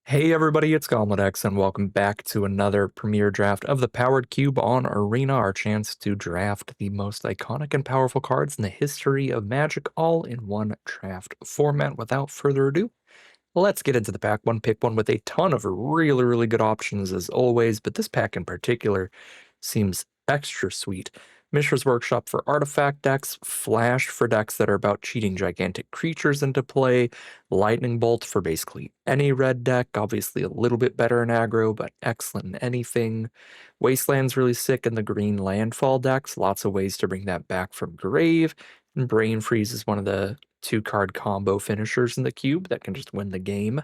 Hey everybody, it's GauntletX, and welcome back to another premiere draft of the Powered Cube on Arena, our chance to draft the most iconic and powerful cards in the history of Magic, all in one draft format. Without further ado, let's get into the pack. One pick one with a ton of really good options as always, but this pack in particular seems extra sweet. Mishra's Workshop for artifact decks, Flash for decks that are about cheating gigantic creatures into play, Lightning Bolt for basically any red deck, obviously a little bit better in aggro, but excellent in anything. Wasteland's really sick in the green landfall decks, lots of ways to bring that back from grave. And Brain Freeze is one of the two-card combo finishers in the cube that can just win the game.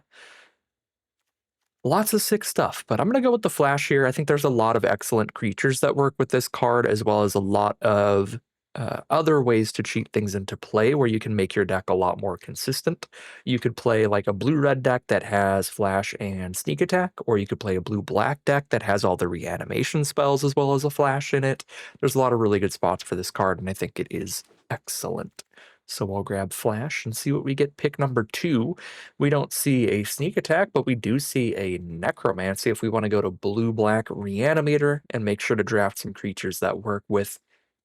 Lots of sick stuff, but I'm going to go with the Flash here. I think there's a lot of excellent creatures that work with this card, as well as a lot of other ways to cheat things into play where you can make your deck a lot more consistent. You could play like a blue-red deck that has Flash and Sneak Attack, or you could play a blue-black deck that has all the reanimation spells as well as a Flash in it. There's a lot of really good spots for this card, and I think it is excellent. So I'll grab Flash and see what we get. Pick number 2. We don't see a Sneak Attack, but we do see a Necromancy if we want to go to blue-black Reanimator and make sure to draft some creatures that work with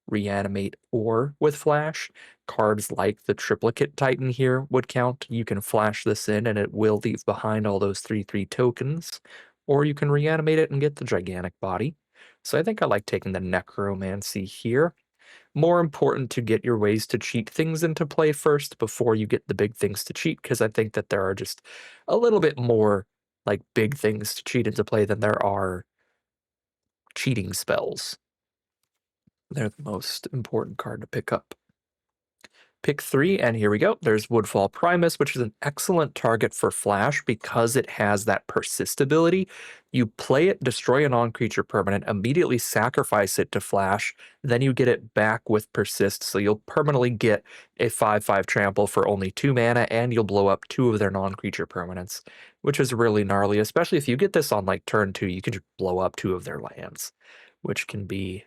Reanimate or with Flash. Cards like the Triplicate Titan here would count. You can flash this in and it will leave behind all those 3/3 tokens, or you can reanimate it and get the gigantic body. So I think I like taking the Necromancy here. More important to get your ways to cheat things into play first before you get the big things to cheat, because I think that there are just a little bit more like big things to cheat into play than there are cheating spells. They're the most important card to pick up. Pick 3, and here we go. There's Woodfall Primus, which is an excellent target for Flash because it has that persist ability. You play it, destroy a non-creature permanent, immediately sacrifice it to Flash, then you get it back with persist, so you'll permanently get a 5/5 trample for only 2 mana, and you'll blow up 2 of their non-creature permanents, which is really gnarly, especially if you get this on like turn 2, you can just blow up 2 of their lands, which can be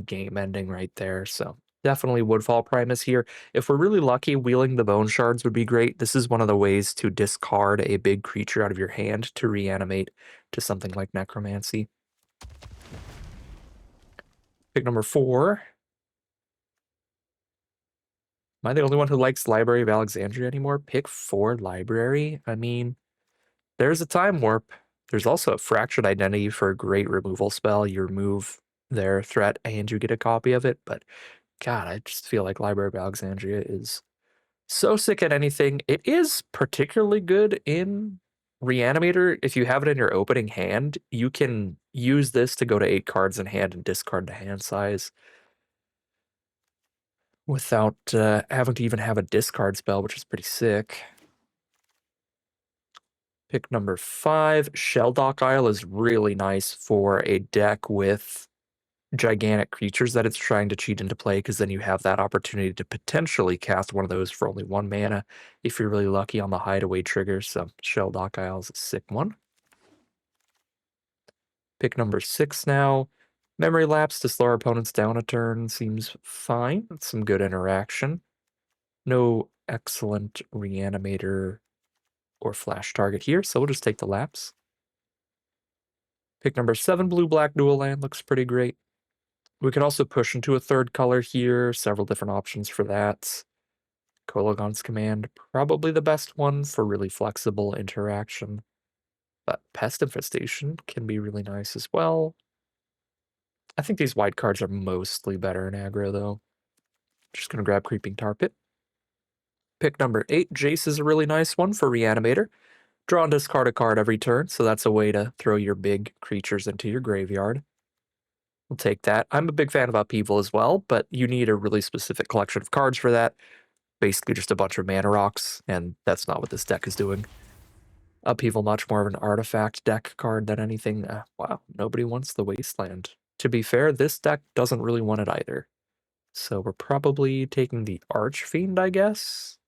game-ending right there, so definitely Woodfall Primus here. If we're really lucky, wheeling the bone shards would be great. This is one of the ways to discard a big creature out of your hand to reanimate to something like Necromancy. Pick number 4. Am I the only one who likes Library of Alexandria anymore? Pick 4 Library? I mean, there's a Time Warp. There's also a Fractured Identity for a great removal spell. You remove their threat and you get a copy of it, but God, I just feel like Library of Alexandria is so sick at anything. It is particularly good in Reanimator. If you have it in your opening hand, you can use this to go to 8 cards in hand and discard the hand size without having to even have a discard spell, which is pretty sick. Pick number 5. Shelldock Isle is really nice for a deck with gigantic creatures that it's trying to cheat into play, because then you have that opportunity to potentially cast one of those for only 1 mana if you're really lucky on the hideaway trigger. So Shelldock Isle is a sick one. Pick number 6 now. Memory Lapse to slow our opponents down a turn seems fine. That's some good interaction. No excellent Reanimator or Flash target here, so we'll just take the Lapse. Pick number 7, Blue-Black Dual Land, looks pretty great. We could also push into a 3rd color here, several different options for that. Kolagon's Command, probably the best one for really flexible interaction. But Pest Infestation can be really nice as well. I think these white cards are mostly better in aggro, though. Just going to grab Creeping Tar Pit. Pick number 8, Jace is a really nice one for Reanimator. Draw and discard a card every turn, so that's a way to throw your big creatures into your graveyard. We'll take that. I'm a big fan of Upheaval as well, but you need a really specific collection of cards for that. Basically just a bunch of mana rocks, and that's not what this deck is doing. Upheaval, much more of an artifact deck card than anything. Wow, nobody wants the Wasteland. To be fair, this deck doesn't really want it either. So we're probably taking the Archfiend, I guess?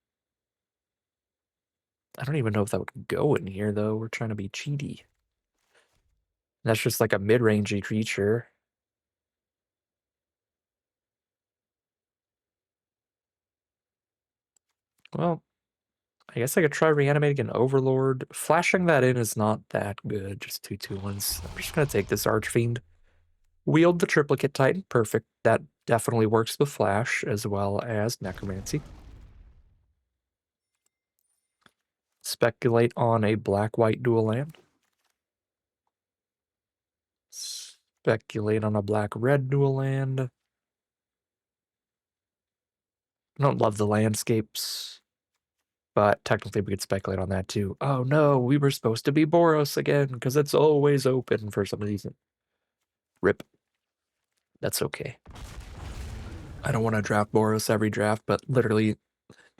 I don't even know if that would go in here, though. We're trying to be cheaty. That's just like a mid-rangey creature. Well, I guess I could try reanimating an Overlord. Flashing that in is not that good. Just 2/2s. I'm just gonna take this Archfiend. Wield the Triplicate Titan. Perfect. That definitely works with Flash as well as Necromancy. Speculate on a black-white dual land. Speculate on a black-red dual land. I don't love the landscapes, but technically we could speculate on that too. Oh no, we were supposed to be Boros again because it's always open for some reason. Rip. That's okay. I don't want to draft Boros every draft, but literally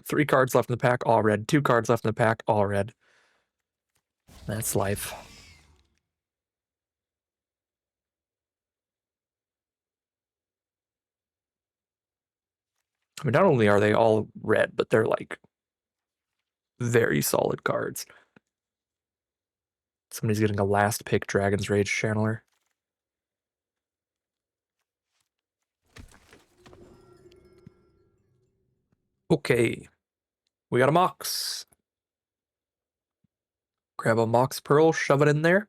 3 cards left in the pack, all red. 2 cards left in the pack, all red. That's life. I mean, not only are they all red, but they're like very solid cards. Somebody's getting a last pick Dragon's Rage Channeler. Okay. We got a Mox. Grab a Mox Pearl, shove it in there.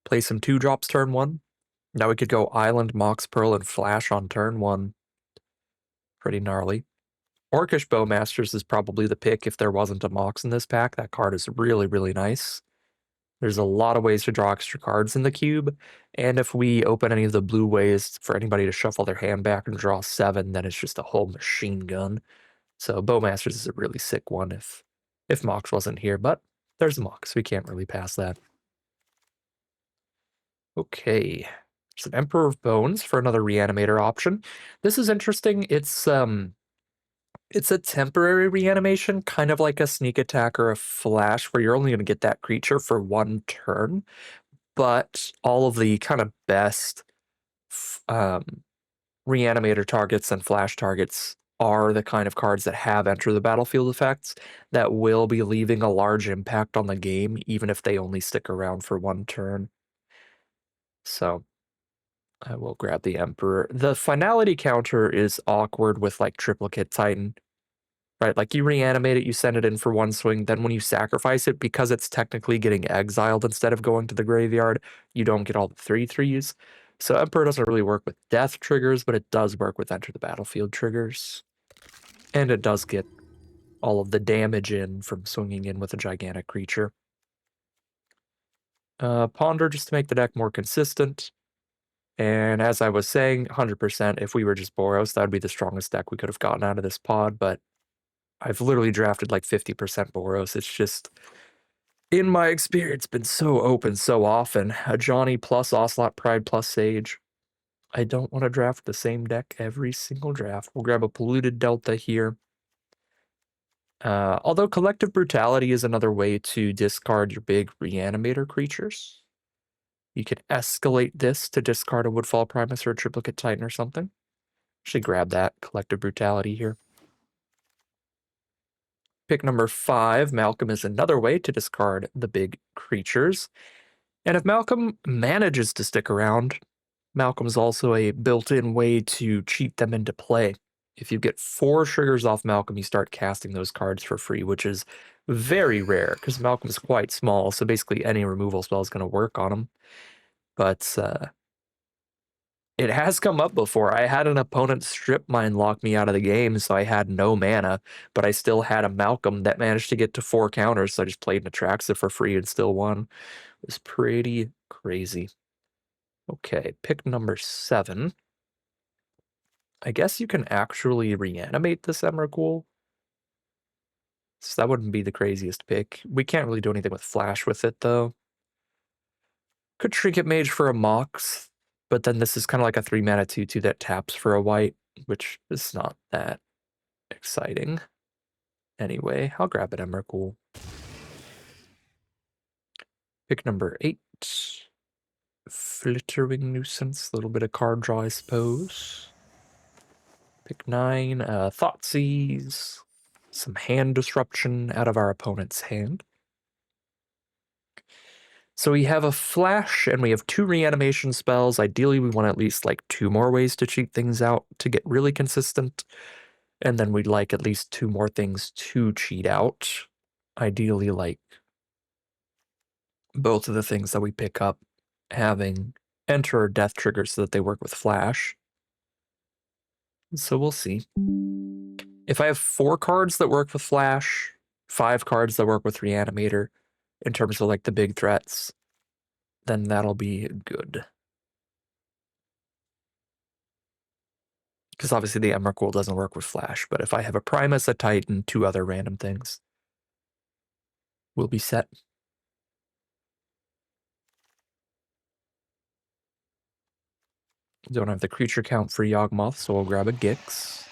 Play some 2-drops turn 1. Now we could go Island, Mox Pearl, and Flash on turn 1. Pretty gnarly. Orcish Bowmasters is probably the pick if there wasn't a Mox in this pack. That card is really, really nice. There's a lot of ways to draw extra cards in the cube, and if we open any of the blue ways for anybody to shuffle their hand back and draw 7, then it's just a whole machine gun. So Bowmasters is a really sick one if Mox wasn't here, but there's Mox. We can't really pass that. Okay. Some Emperor of Bones for another reanimator option. This is interesting. It's a temporary reanimation, kind of like a sneak attack or a flash, where you're only going to get that creature for 1 turn. But all of the kind of best reanimator targets and flash targets are the kind of cards that have enter the battlefield effects that will be leaving a large impact on the game, even if they only stick around for 1 turn. So I will grab the Emperor. The finality counter is awkward with like Triplicate Titan, right? Like you reanimate it, you send it in for 1 swing, then when you sacrifice it, because it's technically getting exiled instead of going to the graveyard, you don't get all the 3/3s. So Emperor doesn't really work with death triggers, but it does work with enter the battlefield triggers. And it does get all of the damage in from swinging in with a gigantic creature. Ponder just to make the deck more consistent. And as I was saying, 100%, if we were just Boros, that would be the strongest deck we could have gotten out of this pod, but I've literally drafted like 50% Boros. It's just, in my experience, been so open so often. A Johnny plus Ocelot Pride plus Sage. I don't want to draft the same deck every single draft. We'll grab a Polluted Delta here. Although Collective Brutality is another way to discard your big reanimator creatures. You could escalate this to discard a Woodfall Primus or a Triplicate Titan or something. Should grab that Collective Brutality here. Pick number 5, Malcolm, is another way to discard the big creatures. And if Malcolm manages to stick around, Malcolm's also a built-in way to cheat them into play. If you get 4 triggers off Malcolm, you start casting those cards for free, which is very rare because Malcolm's quite small, so basically any removal spell is going to work on him. But it has come up before. I had an opponent strip mine lock me out of the game, so I had no mana, but I still had a Malcolm that managed to get to 4 counters, so I just played Natraxa for free and still won. It was pretty crazy. Okay, pick number 7. I guess you can actually reanimate this Emrakul. So that wouldn't be the craziest pick. We can't really do anything with Flash with it, though. Could Trinket Mage for a Mox, but then this is kind of like a 3-mana 2/2 that taps for a white, which is not that exciting. Anyway, I'll grab an Emrakul. Pick number 8. Flittering Nuisance, a little bit of card draw, I suppose. Pick 9, Thoughtseize. Some hand disruption out of our opponent's hand. So we have a flash and we have 2 reanimation spells. Ideally, we want at least like 2 more ways to cheat things out to get really consistent. And then we'd like at least 2 more things to cheat out. Ideally, like both of the things that we pick up having enter or death triggers so that they work with flash. So we'll see. If I have 4 cards that work with flash, 5 cards that work with reanimator in terms of like the big threats, then that'll be good. Because obviously the Emrakul doesn't work with flash, but if I have a Primus, a Titan, 2 other random things, we'll be set. Don't have the creature count for Yawgmoth, so we'll grab a Gix.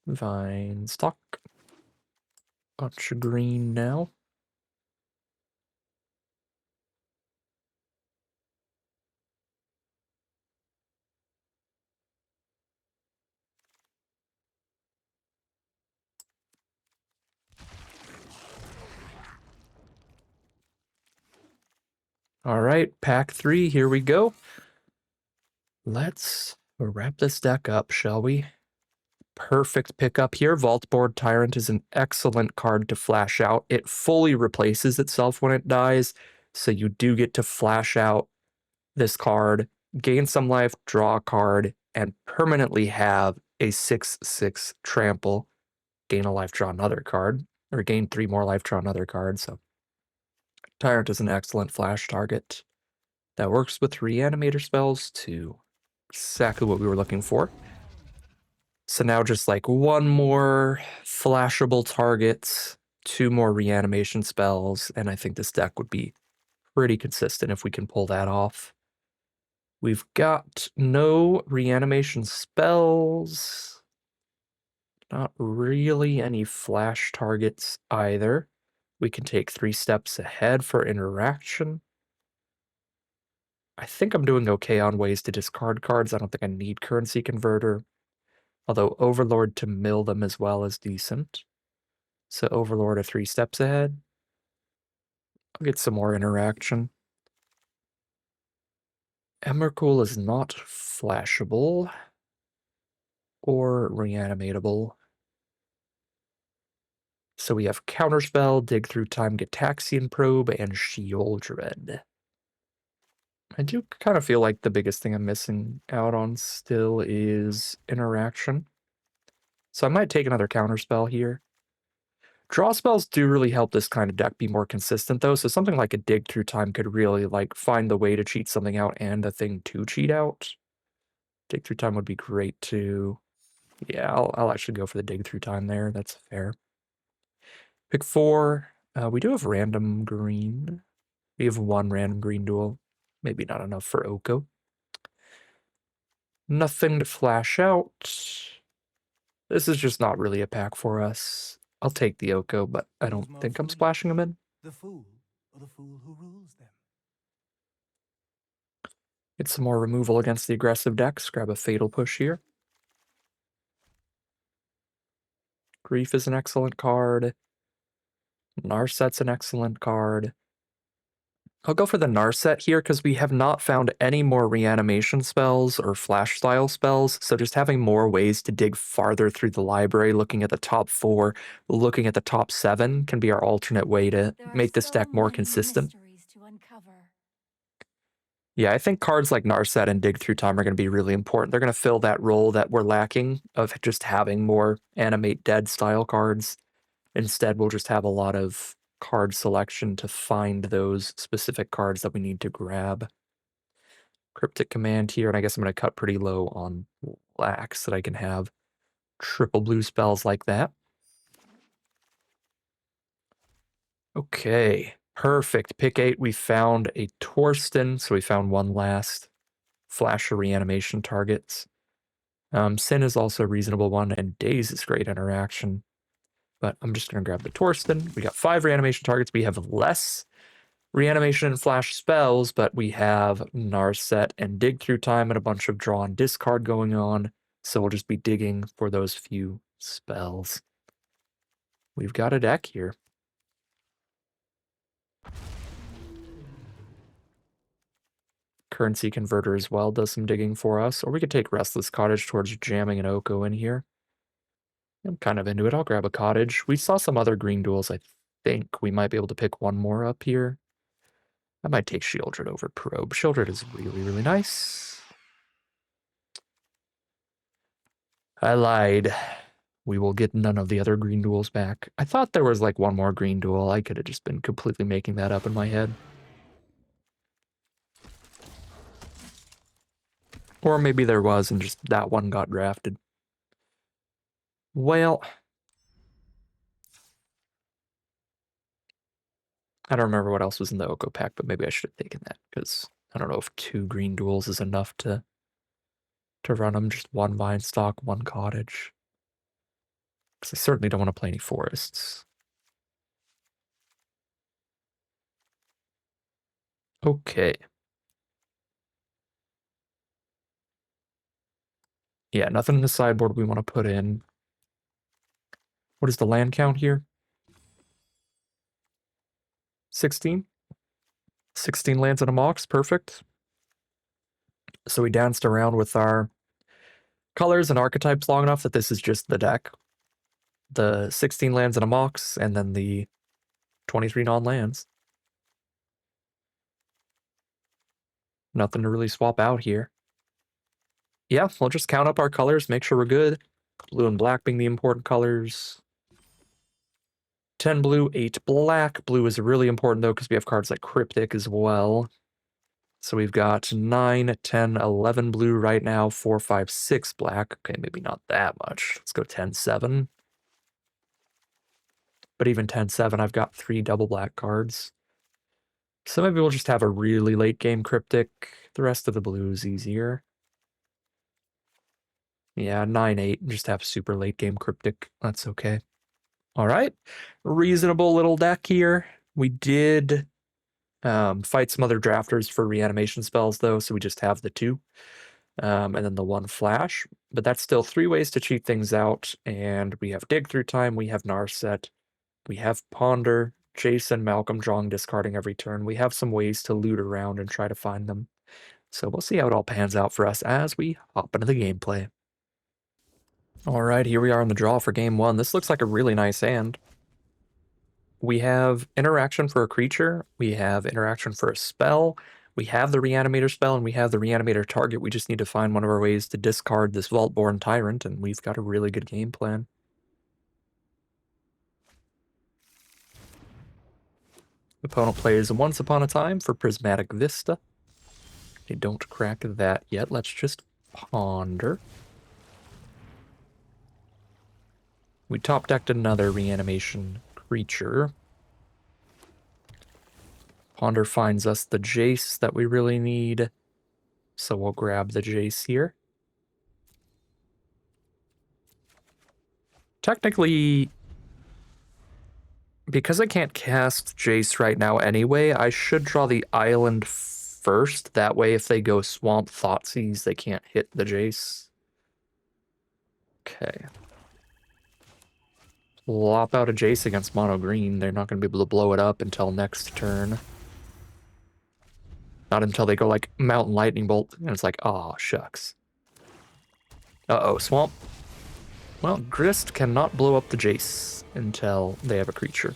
Vine stock. Bunch of green now. All right, pack 3, here we go. Let's wrap this deck up, shall we? Perfect pickup here. Vaultboard Tyrant is an excellent card to flash out. It fully replaces itself when it dies, so you do get to flash out this card, gain some life, draw a card, and permanently have a 6/6 trample. Gain a life, draw another card, or gain 3 more life, draw another card. So Tyrant is an excellent flash target that works with reanimator spells too. Exactly what we were looking for. So now just like 1 more flashable target, 2 more reanimation spells, and I think this deck would be pretty consistent if we can pull that off. We've got no reanimation spells. Not really any flash targets either. We can take 3 steps ahead for interaction. I think I'm doing okay on ways to discard cards. I don't think I need currency converter. Although Overlord to mill them as well is decent. So Overlord are 3 steps ahead. I'll get some more interaction. Emrakul is not flashable or reanimatable. So we have Counterspell, Dig Through Time, Gitaxian Probe, and Sheoldred. I do kind of feel like the biggest thing I'm missing out on still is interaction. So I might take another Counterspell here. Draw spells do really help this kind of deck be more consistent, though, so something like a Dig Through Time could really, like, find the way to cheat something out and the thing to cheat out. Dig Through Time would be great, too. Yeah, I'll actually go for the Dig Through Time there. That's fair. Pick 4. We do have random green. We have 1 random green duel. Maybe not enough for Oko. Nothing to flash out. This is just not really a pack for us. I'll take the Oko, but I don't think I'm splashing them in. The fool or the fool who rules them. Get some more removal against the aggressive decks. Grab a Fatal Push here. Grief is an excellent card. Narset's an excellent card. I'll go for the Narset here because we have not found any more reanimation spells or flash style spells, so just having more ways to dig farther through the library, looking at the top 4, looking at the top 7 can be our alternate way to make this deck more consistent. Yeah, I think cards like Narset and Dig Through Time are going to be really important. They're going to fill that role that we're lacking of just having more Animate Dead style cards. Instead, we'll just have a lot of card selection to find those specific cards that we need to grab. Cryptic Command here, and I guess I'm going to cut pretty low on black so that I can have triple blue spells like that. Okay, perfect. Pick 8, we found a Torsten, so we found 1 last. Flash or reanimation targets. Sin is also a reasonable one, and Daze is great interaction. But I'm just going to grab the Torsten. We got 5 reanimation targets. We have less reanimation and flash spells, but we have Narset and Dig Through Time and a bunch of draw and discard going on. So we'll just be digging for those few spells. We've got a deck here. Currency Converter as well does some digging for us. Or we could take Restless Cottage towards jamming an Oko in here. I'm kind of into it. I'll grab a cottage. We saw some other green duels. I think we might be able to pick one more up here. I might take Shieldred over Probe. Shieldred is really, really nice. I lied. We will get none of the other green duels back. I thought there was like one more green duel. I could have just been completely making that up in my head. Or maybe there was and just that one got drafted. Well, I don't remember what else was in the Oko pack, but maybe I should have taken that because I don't know if 2 green duels is enough to run them. Just 1 vine stock, 1 cottage. Because I certainly don't want to play any forests. Okay. Yeah, nothing in the sideboard we want to put in. What is the land count here? 16? 16 lands and a Mox, perfect. So we danced around with our colors and archetypes long enough that this is just the deck. The 16 lands and a Mox, and then the 23 non-lands. Nothing to really swap out here. Yeah, we'll just count up our colors, make sure we're good. Blue and black being the important colors. 10 blue, 8 black. Blue is really important, though, because we have cards like Cryptic as well. So we've got 9, 10, 11 blue right now, 4, 5, 6 black. Okay, maybe not that much. Let's go 10, 7. But even 10, 7, I've got 3 double black cards. So maybe we'll just have a really late game Cryptic. The rest of the blue is easier. Yeah, 9, 8, just have super late game Cryptic. That's okay. All right, reasonable little deck here. We did fight some other drafters for reanimation spells, though, so we just have the 2. And then the 1 flash. But that's still 3 ways to cheat things out. And we have Dig Through Time, we have Narset, we have Ponder, Jason, Malcolm drawing, discarding every turn. We have some ways to loot around and try to find them. So we'll see how it all pans out for us as we hop into the gameplay. Alright, here we are in the draw for game 1. This looks like a really nice hand. We have interaction for a creature, we have interaction for a spell, we have the Reanimator spell, and we have the Reanimator target. We just need to find one of our ways to discard this Vaultborn Tyrant, and we've got a really good game plan. Opponent plays Once Upon a Time for Prismatic Vista. They don't crack that yet. Let's just ponder. We top decked another reanimation creature. Ponder finds us the Jace that we really need, so we'll grab the Jace here. Technically, because I can't cast Jace right now anyway, I should draw the island first. That way, if they go Swamp Thoughtseize, they can't hit the Jace. Okay. Lop out a Jace against mono green. They're not going to be able to blow it up until next turn. Not until they go like Mountain Lightning Bolt, and it's like, oh, shucks. Uh-oh, Swamp. Well, Grist cannot blow up the Jace until they have a creature.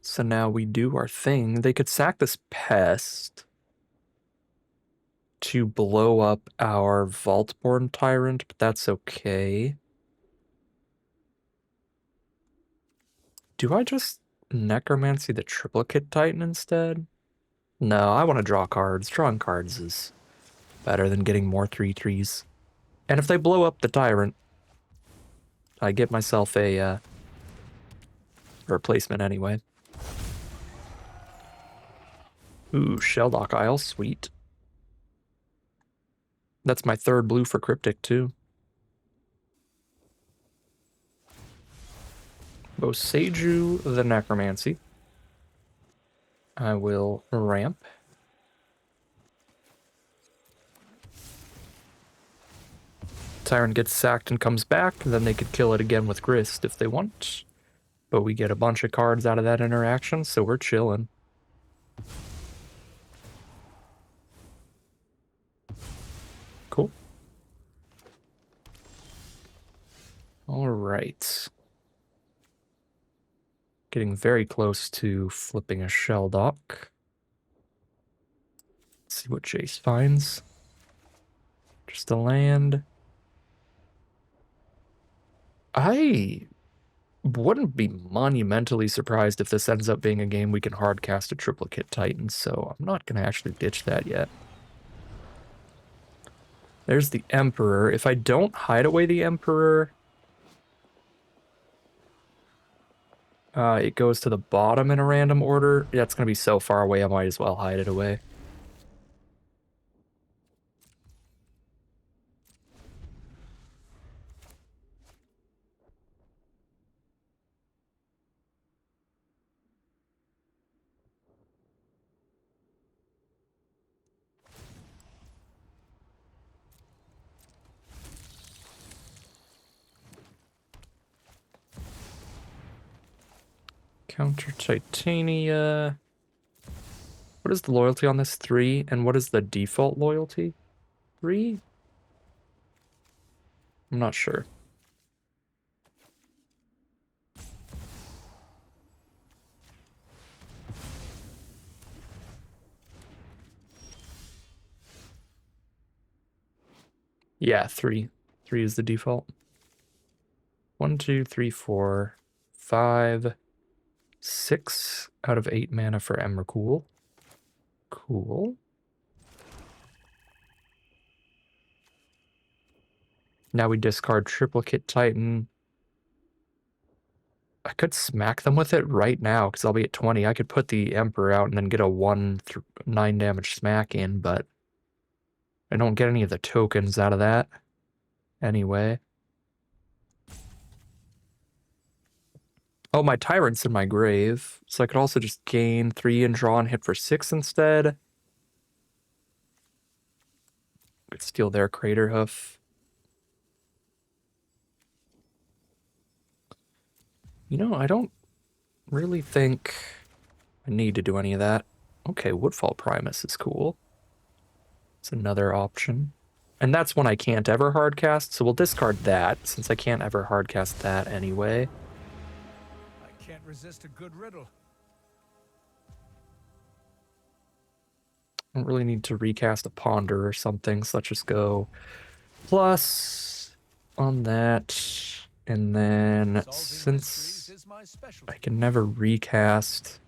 So now we do our thing. They could sack this Pest to blow up our Vaultborn Tyrant, but that's okay. Do I just Necromancy the Triplicate Titan instead? No, I want to draw cards. Drawing cards is better than getting more 3/3s. And if they blow up the Tyrant, I get myself a replacement anyway. Ooh, Shelldock Isle, sweet. That's my 3rd blue for Cryptic, too. Boseiju the Necromancy. I will ramp. Tyrant gets sacked and comes back, then they could kill it again with Grist if they want. But we get a bunch of cards out of that interaction, so we're chilling. All right. Getting very close to flipping a shell dock. Let's see what Jace finds. Just a land. I wouldn't be monumentally surprised if this ends up being a game we can hardcast a triplicate Titan, so I'm not going to actually ditch that yet. There's the Emperor. If I don't hide away the Emperor, it goes to the bottom in a random order. That's going to be so far away, I might as well hide it away. Counter Titania. What is the loyalty on this? 3. And what is the default loyalty? 3? I'm not sure. Yeah, 3. 3 is the default. 1, 2, 3, 4, 5, 6 out of 8 mana for Emrakul. Cool. Now we discard Triplicate Titan. I could smack them with it right now because I'll be at 20. I could put the Emperor out and then get a 1/9 damage smack in, but I don't get any of the tokens out of that anyway. Oh, my Tyrant's in my grave, so I could also just gain 3 and draw and hit for 6 instead. Could steal their Crater Hoof. You know, I don't really think I need to do any of that. Okay, Woodfall Primus is cool. It's another option. And that's one I can't ever hardcast, so we'll discard that, since I can't ever hardcast that anyway. I can't resist a good riddle. I don't really need to recast a Ponder or something, so let's just go plus on that. And then, since I can never recast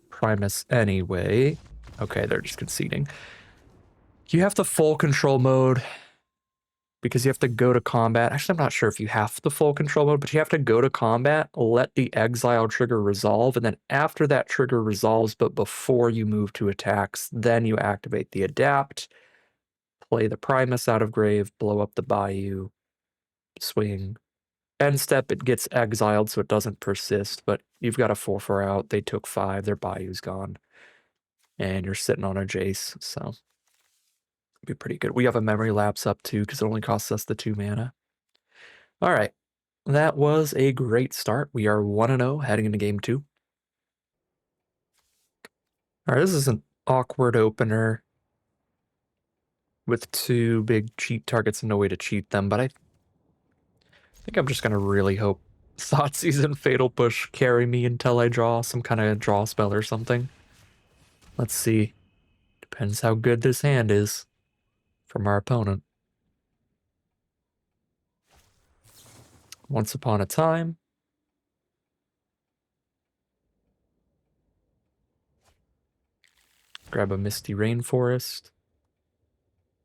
Primus anyway. Okay, they're just conceding. You have the full control mode because you have to go to combat. Actually, I'm not sure if you have the full control mode, but you have to go to combat, let the exile trigger resolve, and then after that trigger resolves, but before you move to attacks, then you activate the adapt, play the Primus out of grave, blow up the Bayou, swing. End step, it gets exiled, so it doesn't persist, but you've got a 4/4 out. They took 5, their Bayou's gone. And you're sitting on a Jace, so be pretty good. We have a memory lapse up too, because it only costs us the 2 mana. All right. That was a great start. We are 1-0 heading into game 2. All right, this is an awkward opener with 2 big cheat targets and no way to cheat them, but I think I'm just going to really hope Thoughtseize and Fatal Push carry me until I draw some kind of draw spell or something. Let's see. Depends how good this hand is from our opponent. Once Upon a Time. Grab a Misty Rainforest.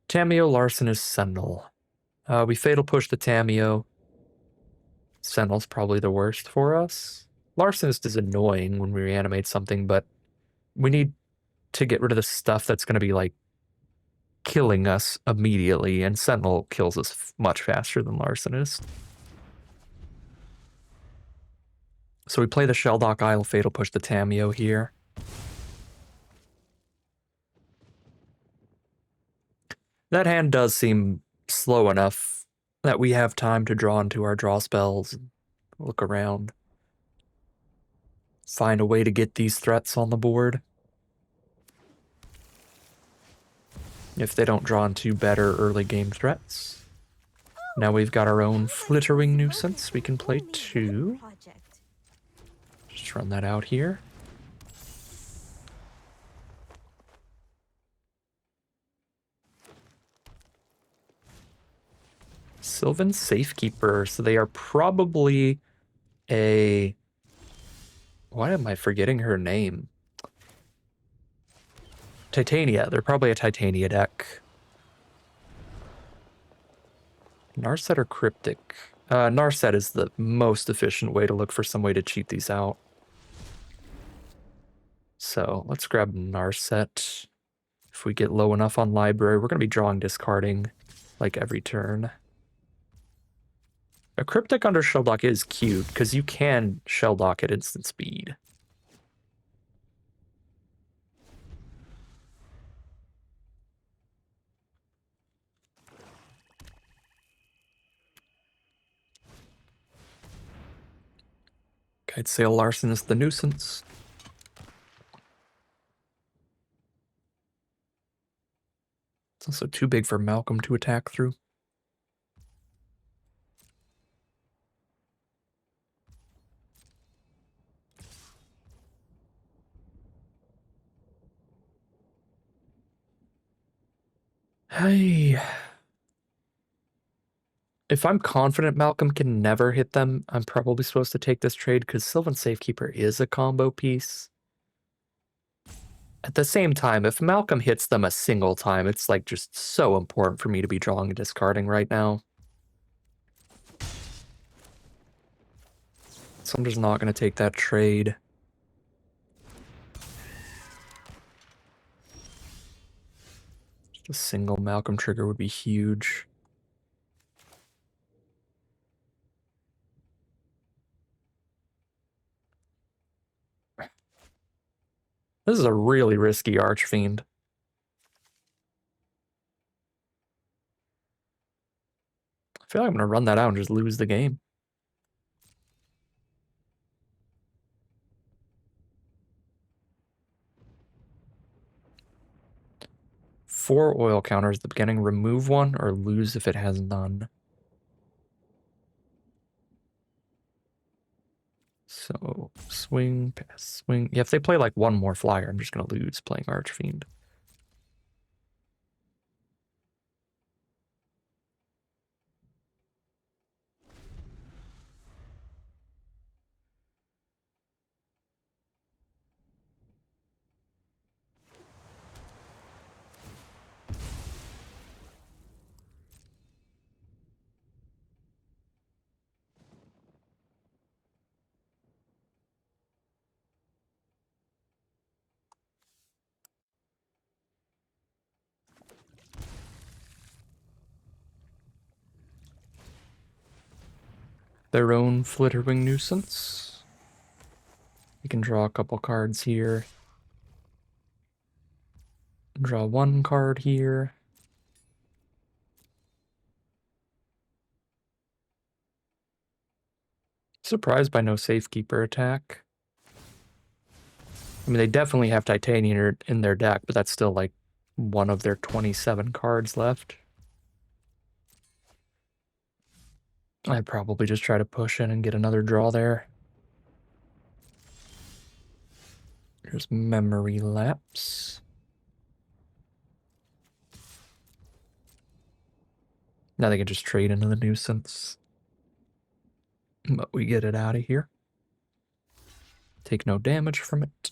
Tameo, Larcenist, Sentinel. We Fatal Push the Tameo. Sentinel's probably the worst for us. Larcenist is annoying when we reanimate something, but we need to get rid of the stuff that's going to be, like, killing us immediately, and Sentinel kills us much faster than Larcenist. So we play the Shelldock Isle, Fatal Push the Tameo here. That hand does seem slow enough that we have time to draw into our draw spells, look around, find a way to get these threats on the board. if they don't draw into better early game threats. Now we've got our own Flittering Nuisance. We can play 2. Just run that out here. Sylvan Safekeeper. So they are probably a... Why am I forgetting her name? Titania. They're probably a Titania deck. Narset or Cryptic? Narset is the most efficient way to look for some way to cheat these out. So let's grab Narset. If we get low enough on library, we're going to be drawing discarding like every turn. A Cryptic under Shelldock is cute because you can Shelldock at instant speed. Guide Sail Larson is the nuisance. It's also too big for Malcolm to attack through. Hey. If I'm confident Malcolm can never hit them, I'm probably supposed to take this trade because Sylvan Safekeeper is a combo piece. At the same time, if Malcolm hits them a single time, it's like just so important for me to be drawing and discarding right now. So I'm just not going to take that trade. Just a single Malcolm trigger would be huge. This is a really risky Archfiend. I feel like I'm going to run that out and just lose the game. Four oil counters at the beginning. Remove one or lose if it has none. So, swing, pass, swing. Yeah, if they play like one more flyer, I'm just going to lose playing Archfiend. Their own Flitterwing Nuisance. We can draw a couple cards here. Draw one card here. Surprised by no Safekeeper attack. I mean, they definitely have Titanium in their deck, but that's still like one of their 27 cards left. I'd probably just try to push in and get another draw there. Here's Memory Lapse. Now they can just trade into the Nuisance. But we get it out of here. Take no damage from it.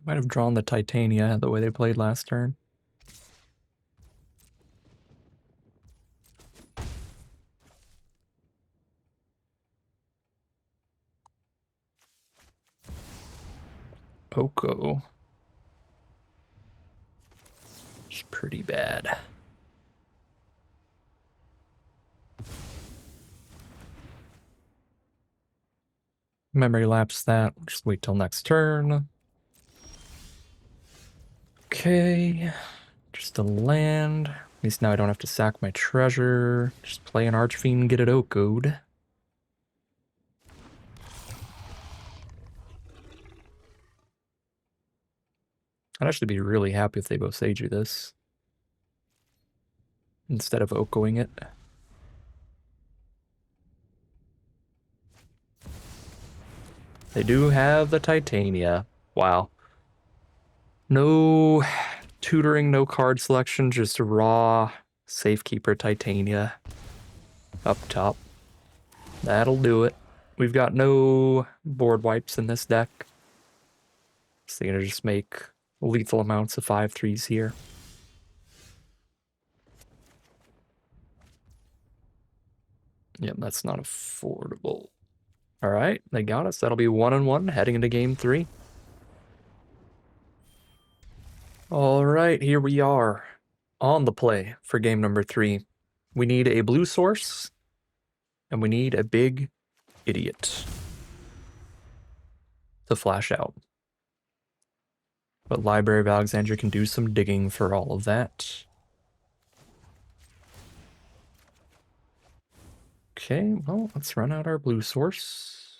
Might have drawn the Titania the way they played last turn. Oko. It's pretty bad. Memory lapse that. Just wait till next turn. Okay. Just a land. At least now I don't have to sack my treasure. Just play an Archfiend and get it Okoed. I'd actually be really happy if they both Seiju this instead of Okoing it. They do have the Titania. Wow. No tutoring, no card selection, just raw Safekeeper Titania up top. That'll do it. We've got no board wipes in this deck. So they're gonna just make lethal amounts of 5/3s here. Yep, that's not affordable. All right, they got us. That'll be 1-1 heading into game 3. All right, here we are on the play for game number 3. We need a blue source, and we need a big idiot to flash out. But Library of Alexandria can do some digging for all of that. Okay, well, let's run out our blue source.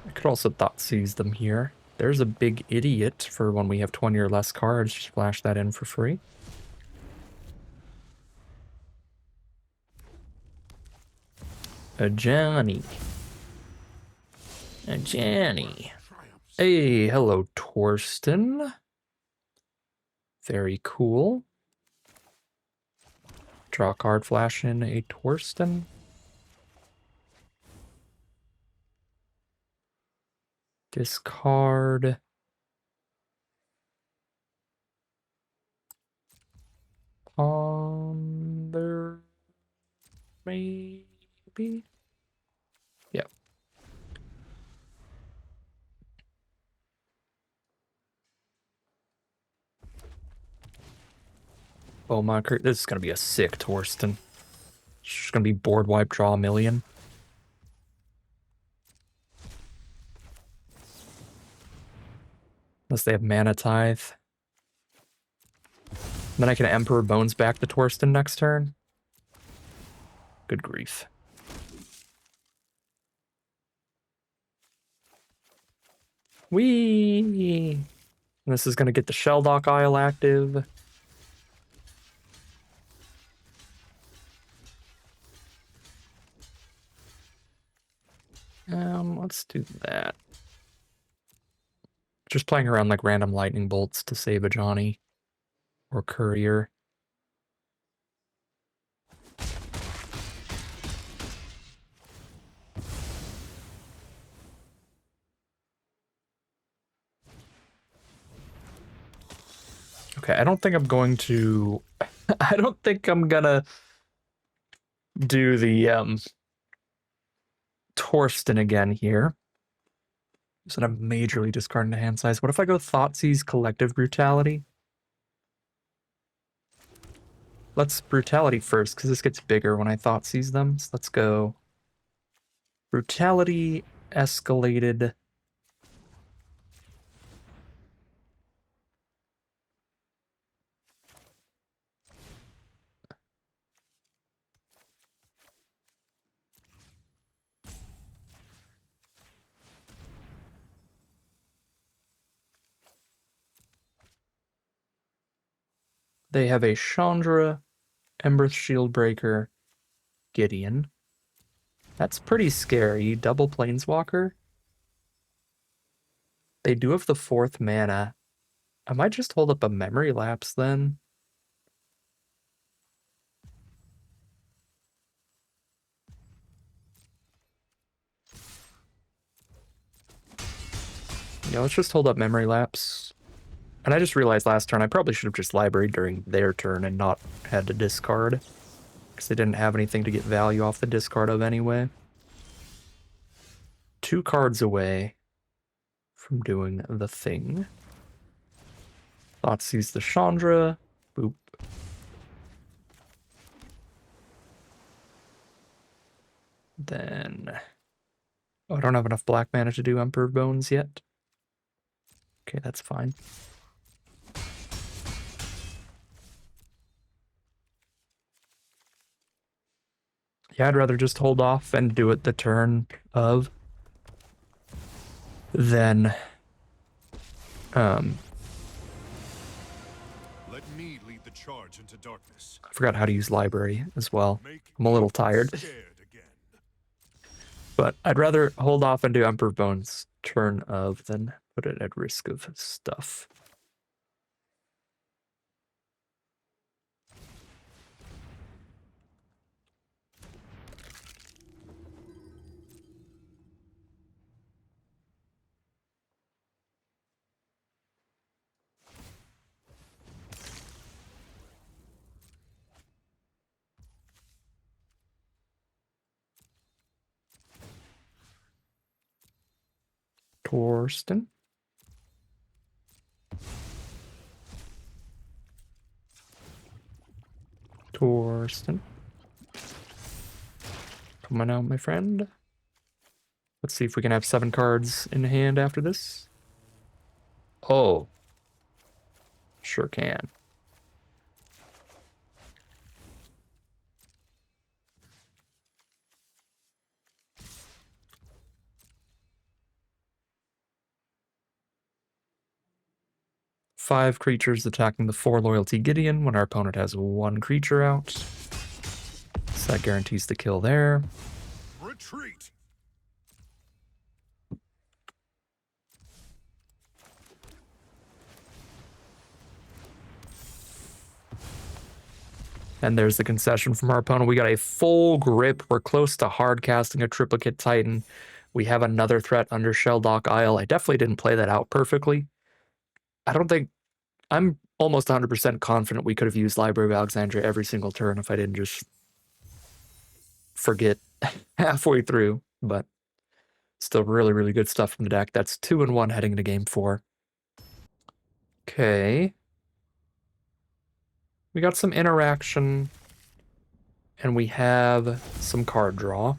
I could also thought seize them here. There's a big idiot for when we have 20 or less cards. Just flash that in for free. A Johnny. A Johnny. Hey, hello, Torsten. Very cool. Draw a card, flash in a Torsten. Discard. Ponder. Maybe? Yeah. Oh my, this is going to be a sick Torsten. It's just going to be board wipe, draw a million. Unless they have Mana Tithe. Then I can Emperor Bones back the Torsten next turn. Good grief. Whee! This is going to get the Shelldock Isle active. Let's do that. Just playing around like random lightning bolts to save a Johnny or Courier. Okay, I don't think I'm going to... I don't think I'm gonna do the Torsten again here. So I'm majorly discarding the hand size. What if I go Thoughtseize Collective Brutality? Let's Brutality first, because this gets bigger when I Thoughtseize them. So let's go Brutality Escalated. They have a Chandra, Emberth Shieldbreaker, Gideon. That's pretty scary. Double Planeswalker. They do have the 4th mana. I might just hold up a Memory Lapse then. Yeah, let's just hold up Memory Lapse. And I just realized last turn I probably should have just libraried during their turn and not had to discard. Because they didn't have anything to get value off the discard of anyway. 2 cards away from doing the thing. Thoughtseize the Chandra. Boop. Then Oh, I don't have enough black mana to do Emperor Bones yet. Okay, that's fine. Yeah, I'd rather just hold off and do it the turn of than Let me lead the charge into darkness. I forgot how to use library as well. Make I'm a little me tired. scared again. But I'd rather hold off and do Emperor Bones turn of than put it at risk of stuff. Torsten. Torsten. Come on out, my friend. Let's see if we can have 7 cards in hand after this. Oh. Sure can. Five creatures attacking the 4 loyalty Gideon when our opponent has 1 creature out. So that guarantees the kill there. Retreat. And there's the concession from our opponent. We got a full grip. We're close to hard casting a Triplicate Titan. We have another threat under Shelldock Isle. I definitely didn't play that out perfectly. I don't think... I'm almost 100% confident we could have used Library of Alexandria every single turn if I didn't just forget halfway through. But still really, really good stuff from the deck. That's 2-1 heading into game 4. Okay. We got some interaction. And we have some card draw.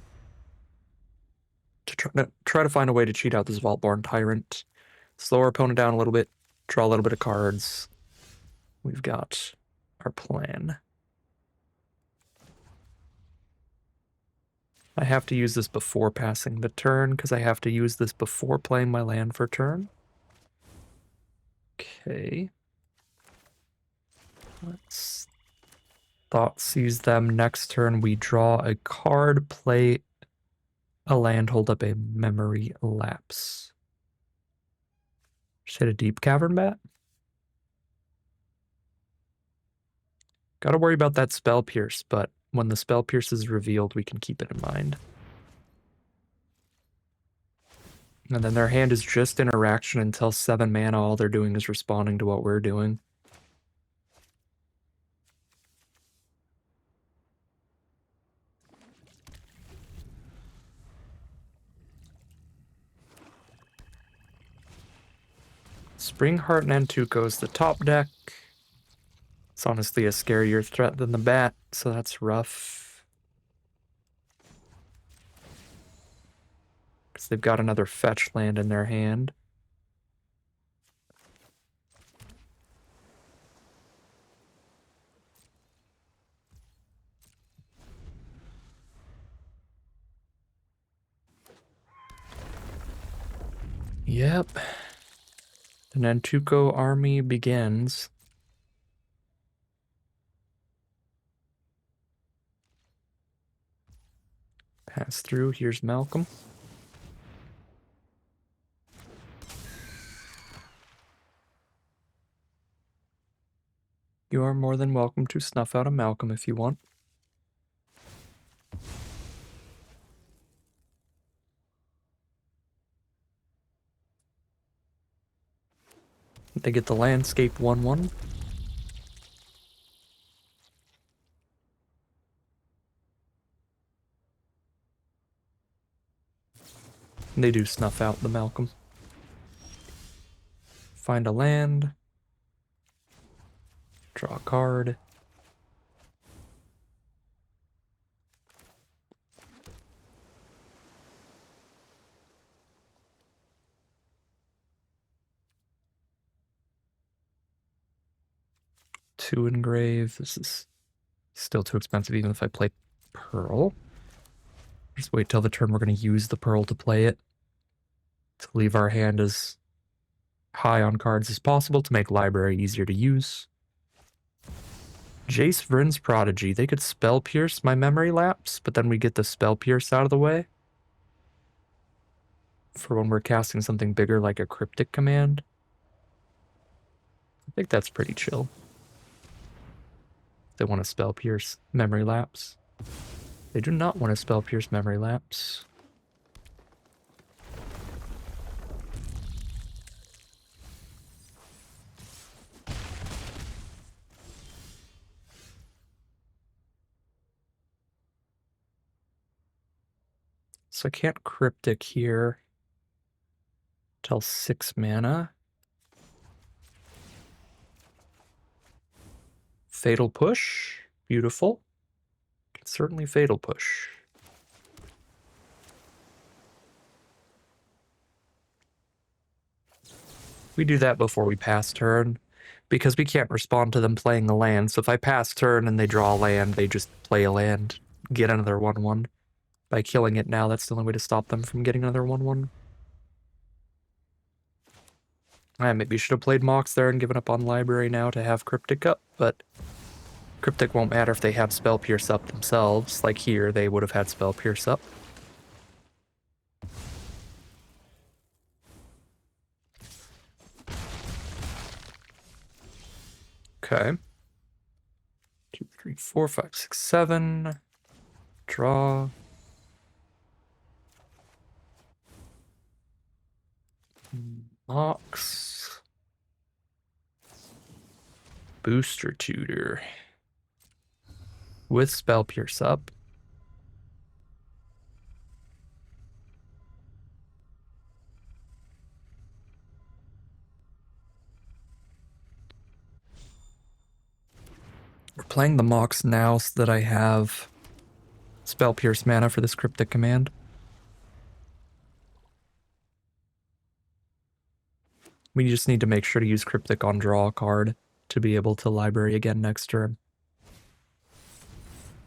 To try to find a way to cheat out this Vaultborn Tyrant. Slow our opponent down a little bit. Draw a little bit of cards. We've got our plan. I have to use this before passing the turn, because I have to use this before playing my land for turn. Okay. Let's Thoughtseize them. Next turn, we draw a card, play a land, hold up a memory lapse. Just hit a Deep Cavern Bat. Gotta worry about that Spell Pierce, but when the Spell Pierce is revealed, we can keep it in mind. And then their hand is just interaction until 7 mana. All they're doing is responding to what we're doing. Springheart and Antuco is the top deck. It's honestly a scarier threat than the bat, so that's rough. Because they've got another fetch land in their hand. Yep. The Nantuko army begins. Pass through. Here's Malcolm. You are more than welcome to snuff out a Malcolm if you want. They get the landscape 1/1. They do snuff out the Malcolm. Find a land. Draw a card. 2 engrave. This is still too expensive even if I play Pearl. Just wait till the turn we're going to use the Pearl to play it. To leave our hand as high on cards as possible to make library easier to use. Jace Vryn's Prodigy. They could Spell Pierce my Memory Lapse, but then we get the Spell Pierce out of the way. For when we're casting something bigger like a Cryptic Command. I think that's pretty chill. They want to Spell Pierce Memory Lapse. They do not want to Spell Pierce Memory Lapse. So I can't Cryptic here. Till 6 mana. Fatal Push. Beautiful. Can certainly Fatal Push. We do that before we pass turn, because we can't respond to them playing a land. So if I pass turn and they draw a land, they just play a land, get another 1/1. By killing it now, that's the only way to stop them from getting another 1/1. I maybe should have played Mox there and given up on Library now to have Cryptic up, but Cryptic won't matter if they have Spell Pierce up themselves. Like here, they would have had Spell Pierce up. Okay. 2, 3, 4, 5, 6, 7. Draw. Mox. Booster Tutor. With Spell Pierce up. We're playing the Mox now so that I have Spell Pierce mana for this Cryptic Command. We just need to make sure to use Cryptic on draw a card to be able to library again next turn.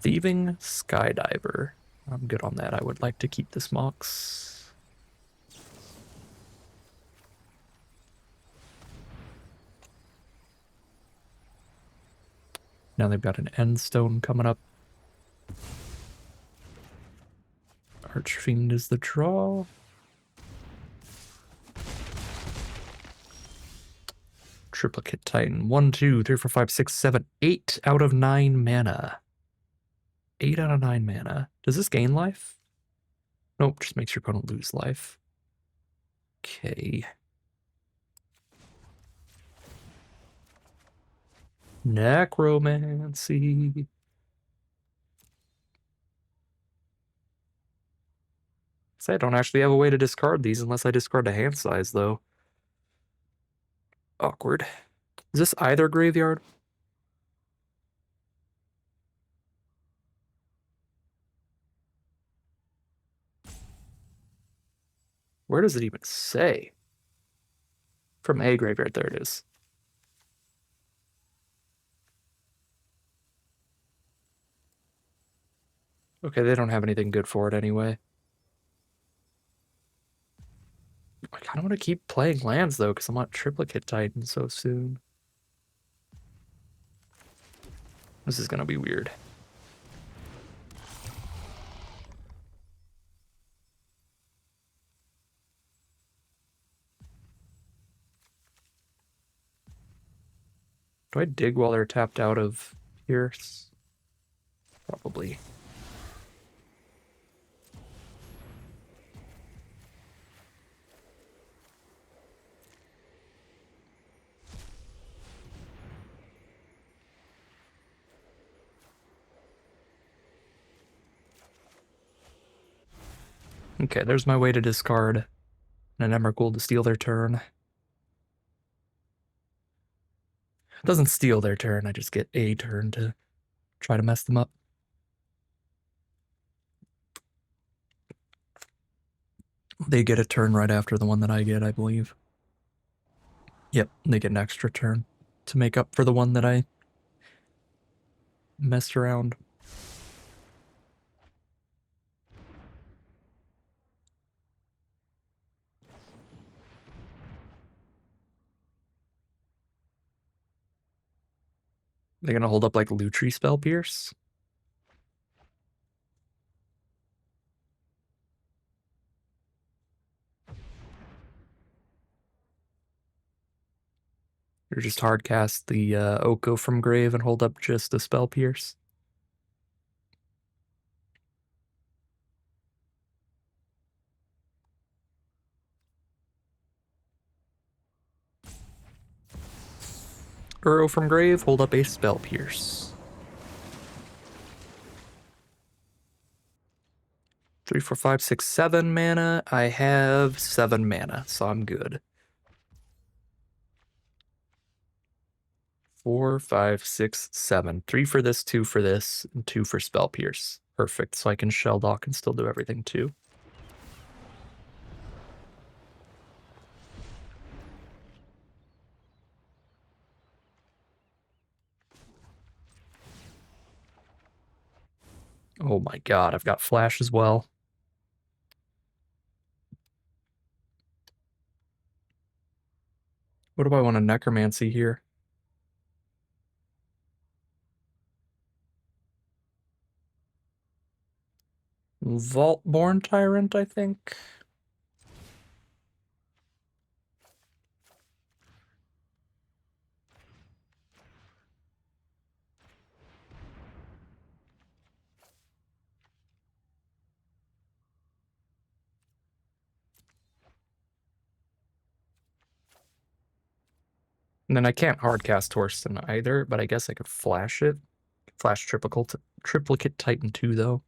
Thieving Skydiver. I'm good on that. I would like to keep this Mox. Now they've got an Endstone coming up. Archfiend is the draw. Triplicate Titan. 1, 2, 3, 4, 5, 6, 7, 8 out of 9 mana. 8 out of 9 mana. Does this gain life? Nope, just makes your opponent lose life. Okay. Necromancy. So I don't actually have a way to discard these unless I discard a hand size, though. Awkward. Is this either graveyard? Where does it even say? From a graveyard, there it is. Okay, they don't have anything good for it anyway. I kind of want to keep playing lands, though, because I'm not Triplicate Titan so soon. This is going to be weird. Do I dig while they're tapped out of Pierce? Probably. Okay, there's my way to discard an Emrakul to steal their turn. It doesn't steal their turn, I just get a turn to try to mess them up. They get a turn right after the one that I get, I believe. Yep, they get an extra turn to make up for the one that I messed around. They're gonna hold up like Lutri Spell Pierce. Or just hard cast the Oko from grave and hold up just a Spell Pierce. Uro from grave, hold up a Spell Pierce. 3, 4, 5, 6, 7 mana. I have 7 mana, so I'm good. 4, 5, 6, 7. 3 for this, 2 for this, and 2 for Spell Pierce. Perfect, so I can Shell Dock and still do everything too. Oh my god, I've got Flash as well. What do I want to Necromancy here? Vaultborn Tyrant, I think. And then I can't hardcast Torsten either, but I guess I could flash it. Flash Triplicate Titan 2, though.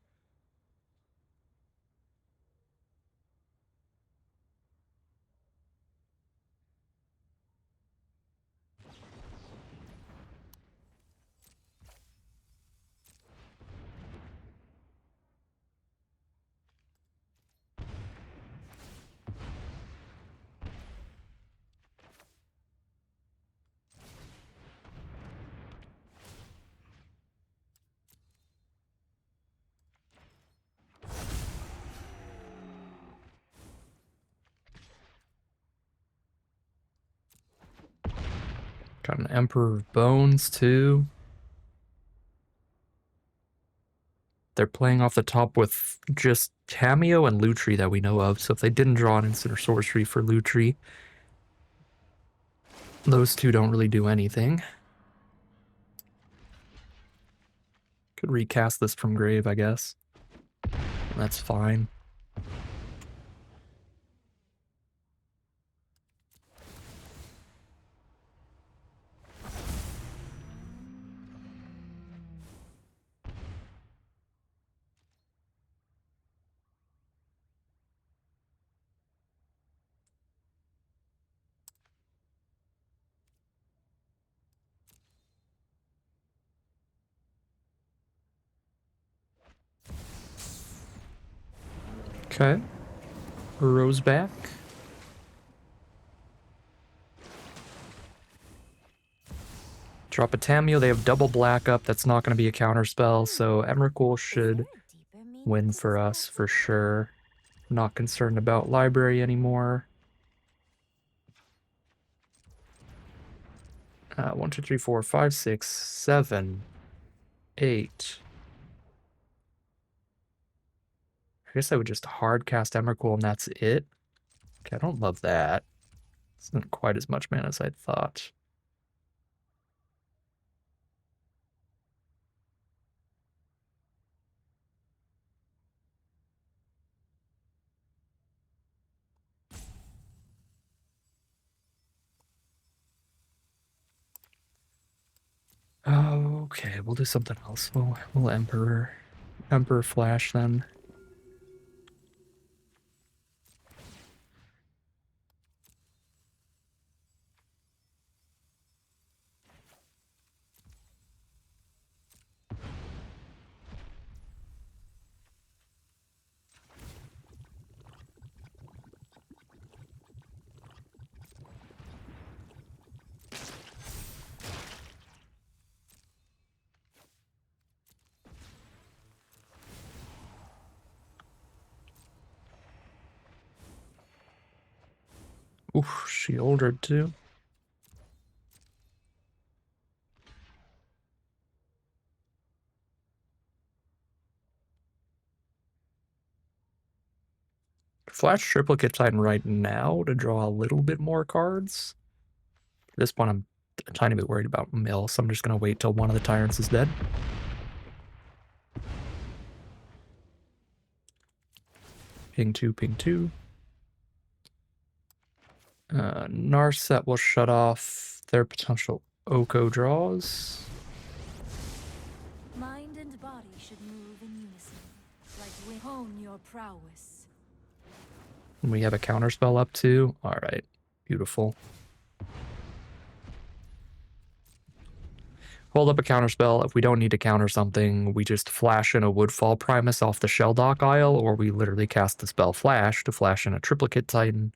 Got an Emperor of Bones, too. They're playing off the top with just Cameo and Lutri that we know of, so if they didn't draw an instant or sorcery for Lutri, those two don't really do anything. Could recast this from grave, I guess. That's fine. Okay. Rose back. Drop a Tameo. They have double black up. That's not going to be a counter spell, so Emrakul should win for us for sure. Not concerned about library anymore. 1, 2, 3, 4, 5, 6, 7, 8. I guess I would just hard cast Emrakul and that's it. Okay, I don't love that. It's not quite as much mana as I thought. Okay, we'll do something else. We'll Emperor Flash then. Oof, she oldered too. Flash Triplicate Titan right now to draw a little bit more cards. At this point, I'm a tiny bit worried about Mill, so I'm just going to wait till one of the Tyrants is dead. Ping 2, ping 2. Narset will shut off their potential Oko draws. Mind and body should move in unison, like we hone your prowess. And we have a counterspell up too. All right, beautiful. Hold up a counterspell. If we don't need to counter something, we just flash in a Woodfall Primus off the Shelldock Isle, or we literally cast the spell Flash to flash in a Triplicate Titan.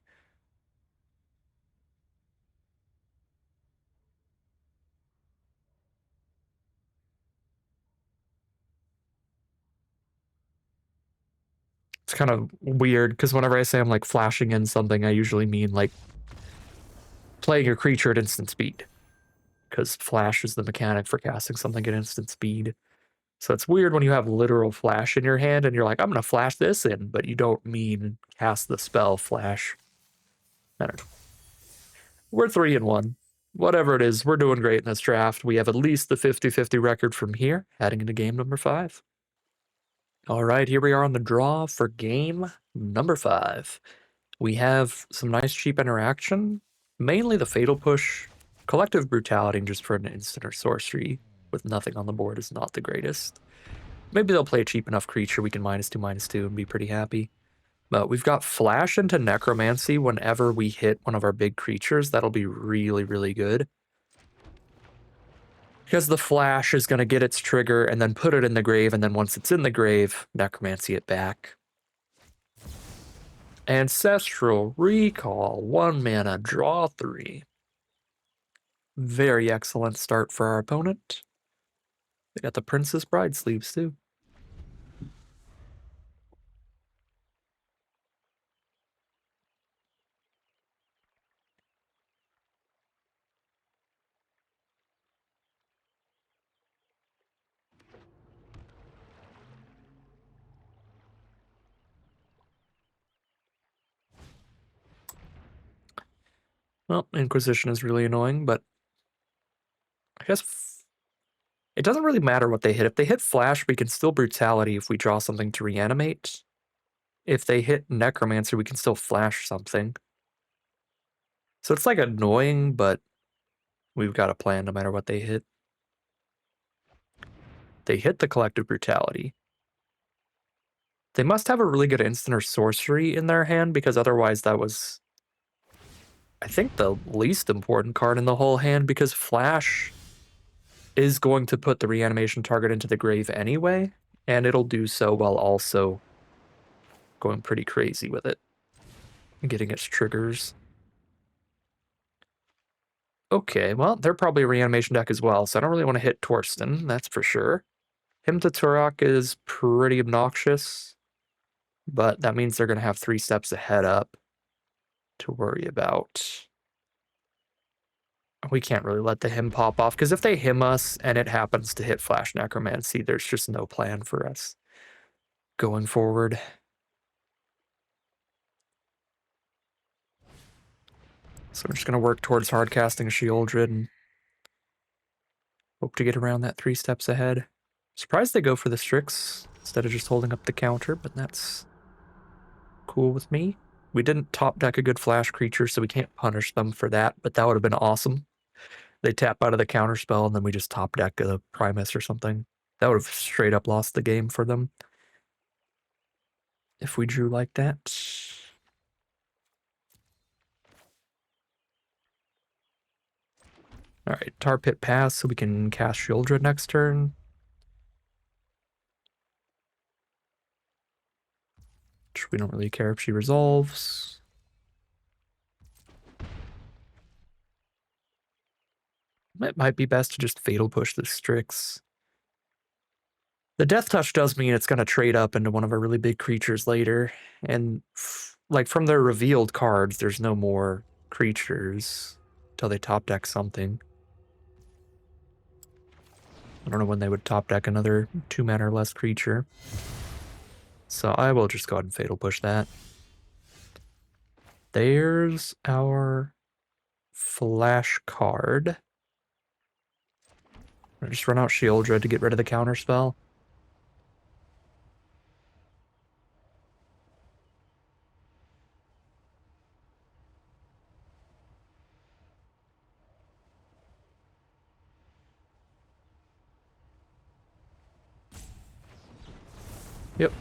It's kind of weird, because whenever I say I'm like flashing in something, I usually mean like playing a creature at instant speed, because flash is the mechanic for casting something at instant speed. So it's weird when you have literal flash in your hand and you're like, I'm going to flash this in, but you don't mean cast the spell flash. I don't know. We're 3-1. Whatever it is, we're doing great in this draft. We have at least the 50-50 record from here, heading into game number 5. All right, here we are on the draw for game number 5. We have some nice cheap interaction, mainly the Fatal Push. Collective Brutality just for an instant or sorcery with nothing on the board is not the greatest. Maybe they'll play a cheap enough creature we can -2/-2 and be pretty happy. But we've got Flash into Necromancy whenever we hit one of our big creatures. That'll be really, really good. Because the Flash is going to get its trigger and then put it in the grave, and then once it's in the grave, Necromancy it back. Ancestral Recall, 1 mana, draw 3. Very excellent start for our opponent. They got the Princess Bride sleeves too. Well, Inquisition is really annoying, but I guess it doesn't really matter what they hit. If they hit Flash, we can still Brutality if we draw something to reanimate. If they hit Necromancer, we can still flash something. So it's like annoying, but we've got a plan no matter what they hit. They hit the Collective Brutality. They must have a really good instant or sorcery in their hand, because otherwise that was, I think, the least important card in the whole hand, because Flash is going to put the reanimation target into the grave anyway, and it'll do so while also going pretty crazy with it and getting its triggers. Okay, well, they're probably a reanimation deck as well, so I don't really want to hit Torsten, that's for sure. Him to Turok is pretty obnoxious, but that means they're going to have 3 steps ahead up to worry about. We can't really let the him pop off, because if they him us and it happens to hit Flash Necromancy, there's just no plan for us going forward. So we're just going to work towards hard casting Sheoldred and hope to get around that 3 steps ahead. Surprised they go for the Strix instead of just holding up the counter, but that's cool with me. We didn't top deck a good Flash creature, so we can't punish them for that, but that would have been awesome. They tap out of the counter spell, and then we just top deck a Primus or something. That would have straight up lost the game for them if we drew like that. Alright, Tar Pit pass, so we can cast Sheoldred next turn. Which we don't really care if she resolves. It might be best to just Fatal Push the Strix. The Death Touch does mean it's going to trade up into one of our really big creatures later, and like from their revealed cards, there's no more creatures until they top deck something. I don't know when they would top deck another 2-mana or less creature. So I will just go ahead and Fatal Push that. There's our flash card. I just run out Shieldred to get rid of the counter spell. Yep.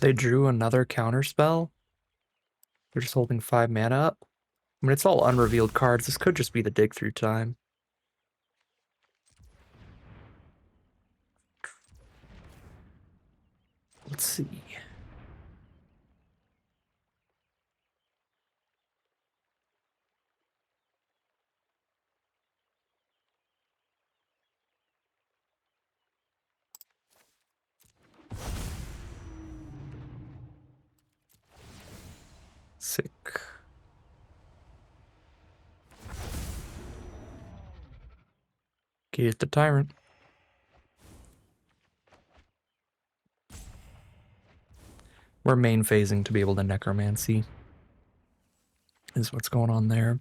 They drew another counter spell. They're just holding 5 mana up. I mean, it's all unrevealed cards. This could just be the dig through time. Let's see. Sick. Get the Tyrant. We're main phasing to be able to Necromancy. Is what's going on there.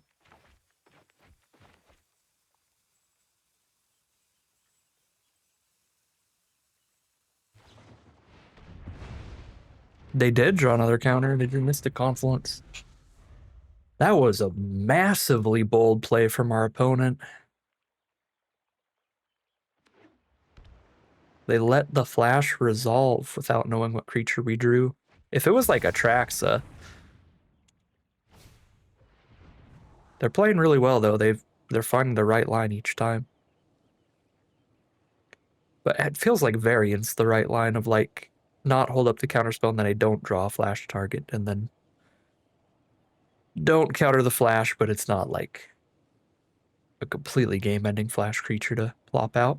They did draw another counter. They drew Mystic Confluence. That was a massively bold play from our opponent. They let the flash resolve without knowing what creature we drew. If it was like Atraxa, they're playing really well though. They're finding the right line each time. But it feels like Variant's the right line of like not hold up the counterspell and then I don't draw a flash target and then don't counter the flash, but it's not like a completely game-ending flash creature to plop out.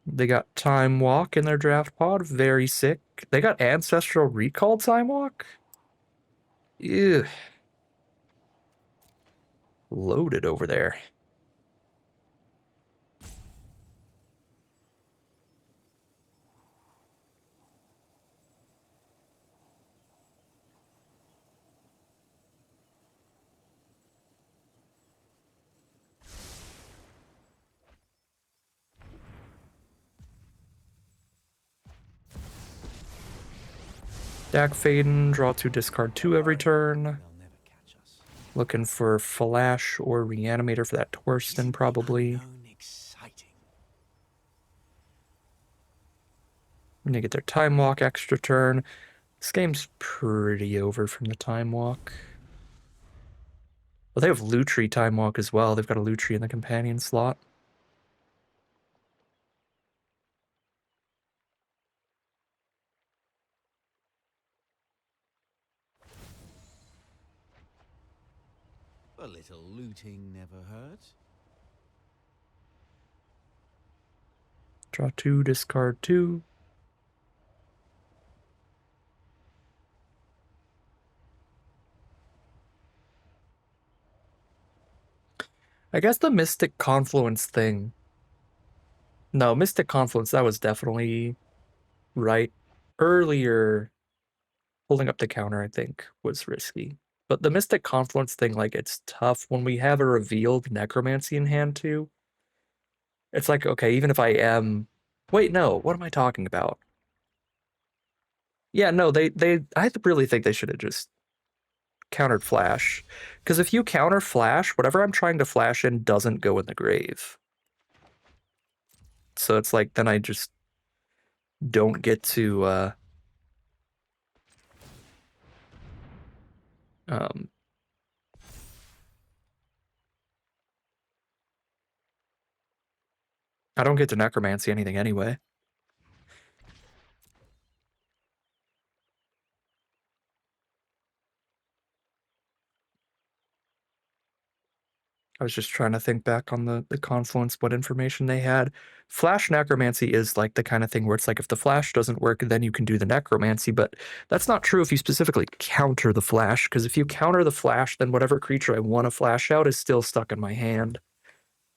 They got Time Walk in their draft pod. Very sick. They got Ancestral Recall Time Walk? Ew. Loaded over there. Dak Faden, draw 2, discard 2 every turn. Looking for Flash or Reanimator for that Torsten, probably. I'm gonna get their Time Walk extra turn. This game's pretty over from the Time Walk. Well, they have Lutri Time Walk as well. They've got a Lutri in the companion slot. A little looting never hurts. Draw 2, discard 2. I guess the Mystic Confluence thing. No, Mystic Confluence, that was definitely right. Earlier, holding up the counter, I think, was risky. But the Mystic Confluence thing, like, it's tough when we have a revealed Necromancy in hand, too. It's like, okay, even if I am... Wait, no, what am I talking about? Yeah, no, I really think they should have just countered Flash. Because if you counter Flash, whatever I'm trying to flash in doesn't go in the grave. So it's like, then I just don't get to, I don't get to Necromancy anything anyway. I was just trying to think back on the confluence, what information they had. Flash necromancy is like the kind of thing where it's like if the flash doesn't work, then you can do the necromancy, but that's not true if you specifically counter the flash, because if you counter the flash, then whatever creature I want to flash out is still stuck in my hand.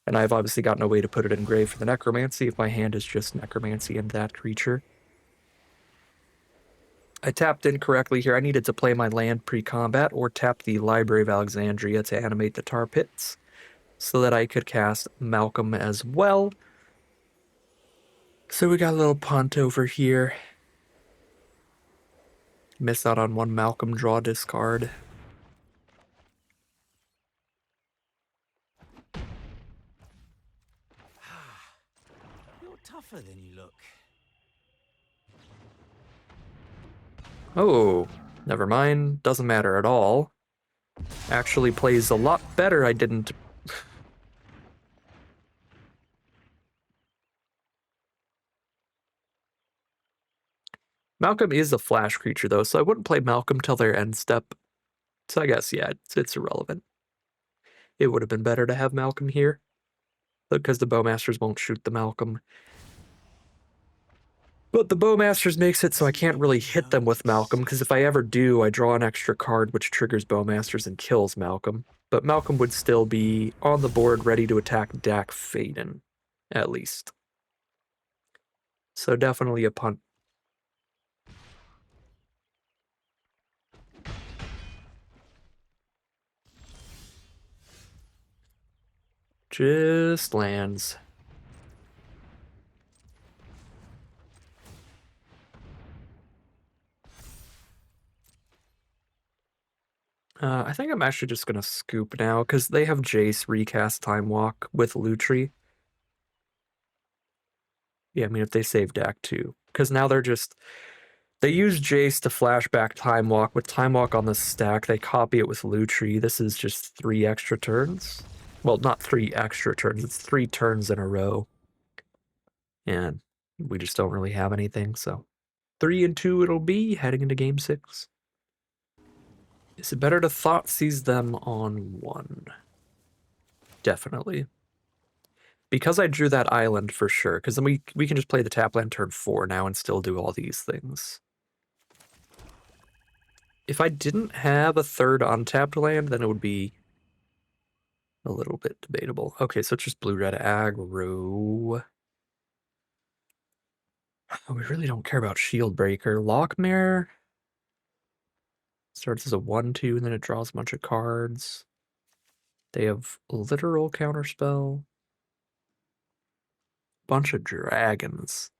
And I've obviously got no way to put it in grave for the necromancy if my hand is just necromancy and that creature. I tapped incorrectly here. I needed to play my land pre-combat or tap the Library of Alexandria to animate the tar pits, so that I could cast Malcolm as well. So we got a little punt over here. Miss out on one Malcolm, draw, discard. You're tougher than you look. Oh, never mind. Doesn't matter at all. Actually plays a lot better. I didn't... Malcolm is a flash creature, though, so I wouldn't play Malcolm till their end step. So I guess, yeah, it's irrelevant. It would have been better to have Malcolm here, because the Bowmasters won't shoot the Malcolm. But the Bowmasters makes it so I can't really hit them with Malcolm, because if I ever do, I draw an extra card which triggers Bowmasters and kills Malcolm. But Malcolm would still be on the board ready to attack Dak Faden, at least. So definitely a punt. Just lands. I think I'm actually just going to scoop now, because they have Jace recast Time Walk with Lutri. Yeah, I mean, if they save Dak too. Because now they're just... They use Jace to flashback Time Walk. With Time Walk on the stack, they copy it with Lutri. This is just 3 extra turns. Well, not 3 extra turns. It's 3 turns in a row. And we just don't really have anything, so... 3 and 2 it'll be, heading into Game 6. Is it better to Thoughtseize them on 1? Definitely. Because I drew that island for sure, because then we can just play the tap land turn 4 now and still do all these things. If I didn't have a third untapped land, then it would be a little bit debatable. Okay, so it's just blue-red aggro. Oh, we really don't care about Shield Breaker. Lockmare starts as a 1/2, and then it draws a bunch of cards. They have literal counterspell. Bunch of dragons.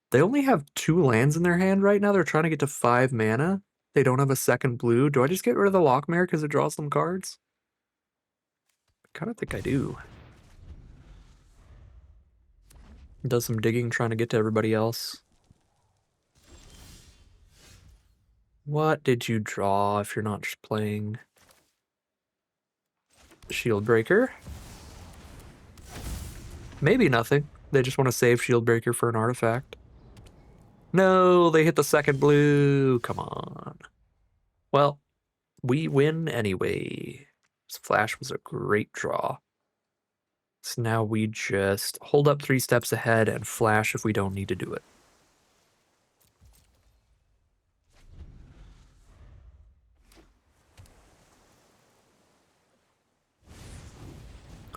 They only have 2 lands in their hand right now. They're trying to get to 5 mana. They don't have a second blue. Do I just get rid of the Lockmare because it draws them cards? I kind of think I do. Does some digging trying to get to everybody else. What did you draw if you're not just playing Shield Breaker? Maybe nothing. They just want to save Shield Breaker for an artifact. No, they hit the second blue. Come on. Well, we win anyway. This flash was a great draw. So now we just hold up 3 steps ahead and flash if we don't need to do it.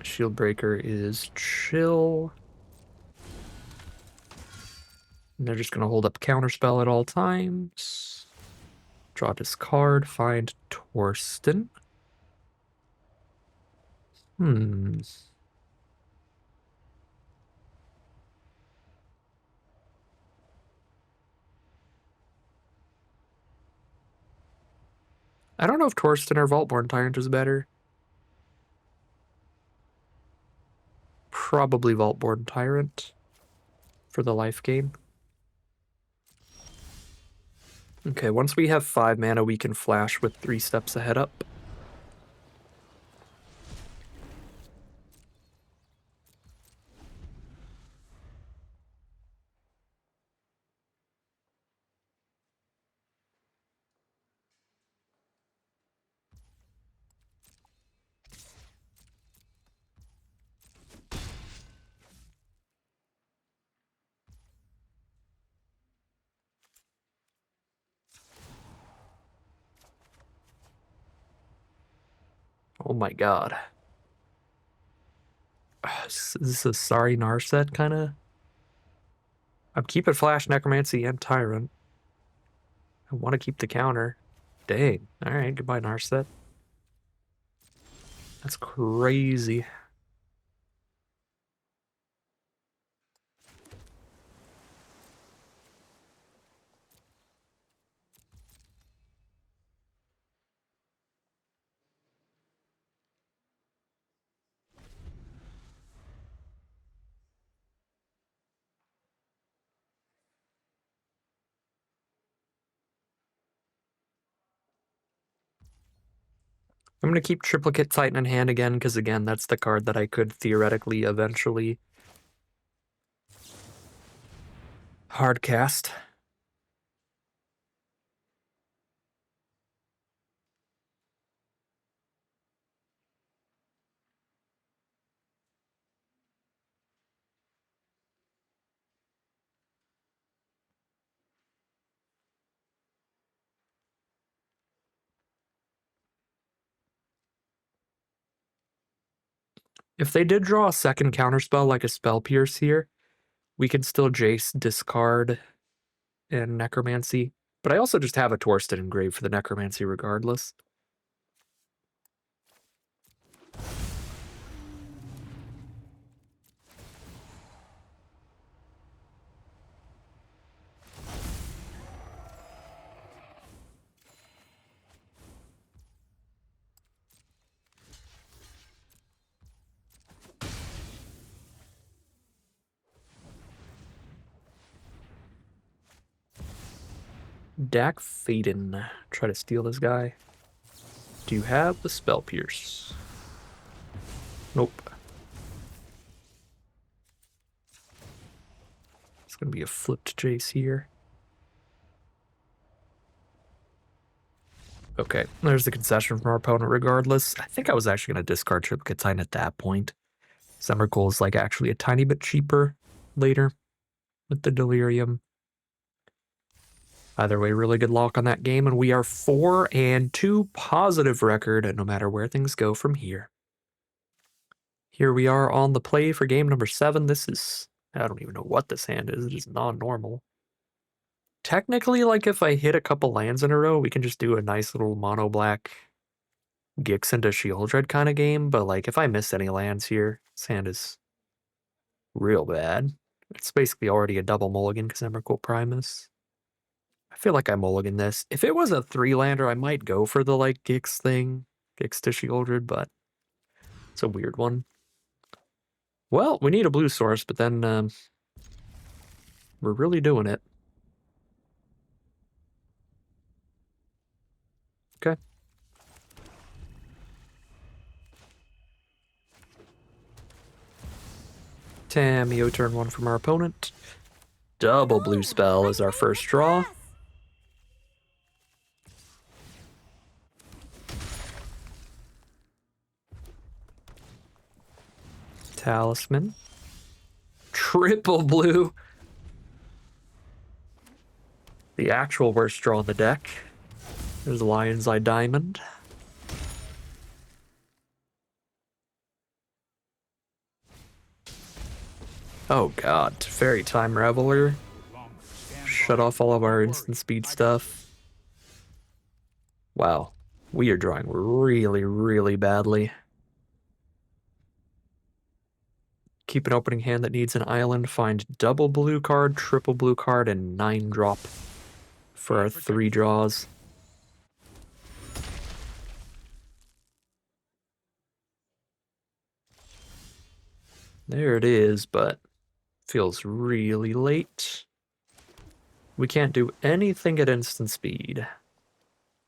Shield Breaker is chill. And they're just going to hold up Counterspell at all times. Draw this card, find Torsten. I don't know if Torsten or Vaultborn Tyrant is better. Probably Vaultborn Tyrant for the life gain. Okay, once we have 5 mana, we can flash with 3 steps ahead up. Oh my god. Is this a sorry Narset kind of? I'm keeping Flash, Necromancy, and Tyrant. I want to keep the counter. Dang. Alright, goodbye Narset. That's crazy. I'm going to keep Triplicate Titan in hand again, because again, that's the card that I could theoretically eventually hard cast. If they did draw a second counterspell like a Spell Pierce here, we can still Jace discard and Necromancy. But I also just have a Torsten engraved for the Necromancy regardless. Dak Faden. Try to steal this guy. Do you have the Spell Pierce? Nope. It's going to be a flipped Jace here. Okay, there's the concession from our opponent regardless. I think I was actually going to discard Triplicate Titan at that point. Emrakul is like actually a tiny bit cheaper later with the Delirium. Either way, really good lock on that game, and we are 4-2 positive record, no matter where things go from here. Here we are on the play for game number 7. This is, I don't even know what this hand is. It is non-normal. Technically, like if I hit a couple lands in a row, we can just do a nice little mono black Gix into Shieldred kind of game, but like if I miss any lands here, this hand is real bad. It's basically already a double mulligan because Emrakul Primus. I feel like I mulligan this. If it was a 3-lander, I might go for the like Gix thing. Gix to Shieldred, but it's a weird one. Well, we need a blue source, but then we're really doing it. Okay. Tamio turn 1 from our opponent. Double blue spell is our first draw. Talisman. Triple blue. The actual worst draw on the deck. There's Lion's Eye Diamond. Oh god, Fairy Time Reveler. Shut off all of our instant speed stuff. Wow, we are drawing really, really badly. Keep an opening hand that needs an island. Find double blue card, triple blue card, and 9-drop for our 3 draws. There it is, but feels really late. We can't do anything at instant speed.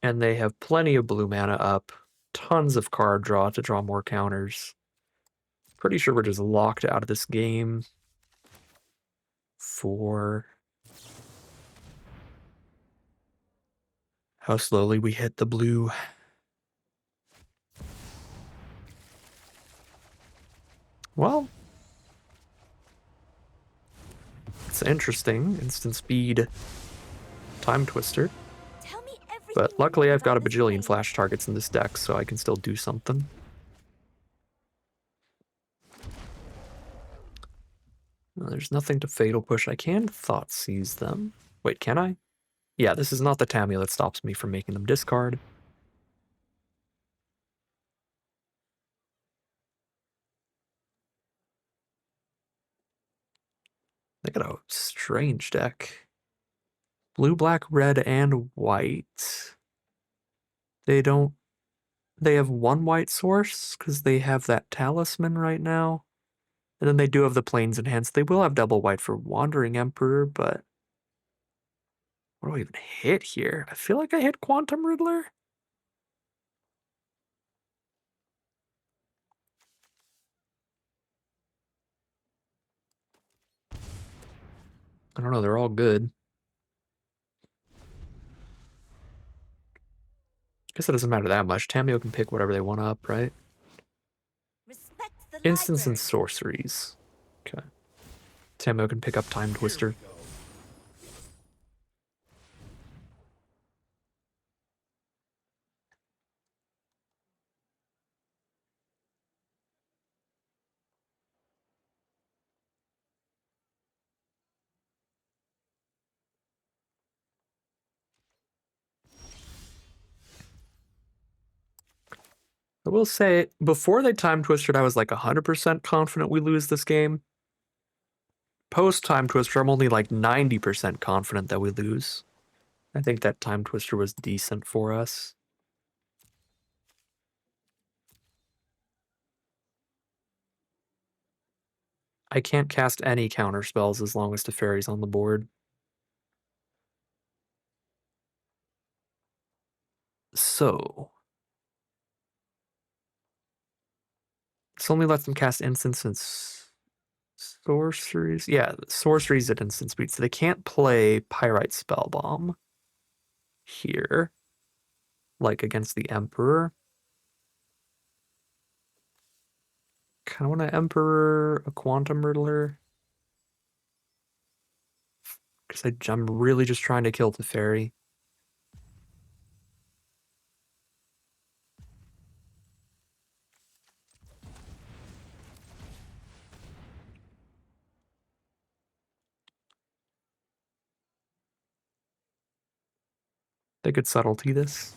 And they have plenty of blue mana up. Tons of card draw to draw more counters. Pretty sure we're just locked out of this game for how slowly we hit the blue. Well, it's interesting. Instant speed time twister. Tell me everything But you luckily know I've got a about this bajillion game. flash targets in this deck, so I can still do something. Well, there's nothing to Fatal Push. I can Thought Seize them. Wait, can I? Yeah, this is not the Tamio that stops me from making them discard. They got a strange deck. Blue, black, red, and white. They don't... They have one white source, because they have that Talisman right now. And then they do have the Plains Enhanced. They will have double white for Wandering Emperor, but... What do I even hit here? I feel like I hit Quantum Riddler? I don't know, they're all good. Guess it doesn't matter that much. Tamio can pick whatever they want up, right? Respect the Instants and library. sorceries. Okay. Tamio can pick up Time Twister. I will say, before they Time Twisted, I was like 100% confident we lose this game. Post Time Twister, I'm only like 90% confident that we lose. I think that Time Twister was decent for us. I can't cast any counter spells as long as Teferi's on the board. So... This only lets them cast instants and sorceries. Yeah, sorceries at instant speed. So they can't play Pyrite Spellbomb here, like against the Emperor. Kind of want to Emperor a Quantum Riddler. Because I'm really just trying to kill Teferi. They could subtlety this.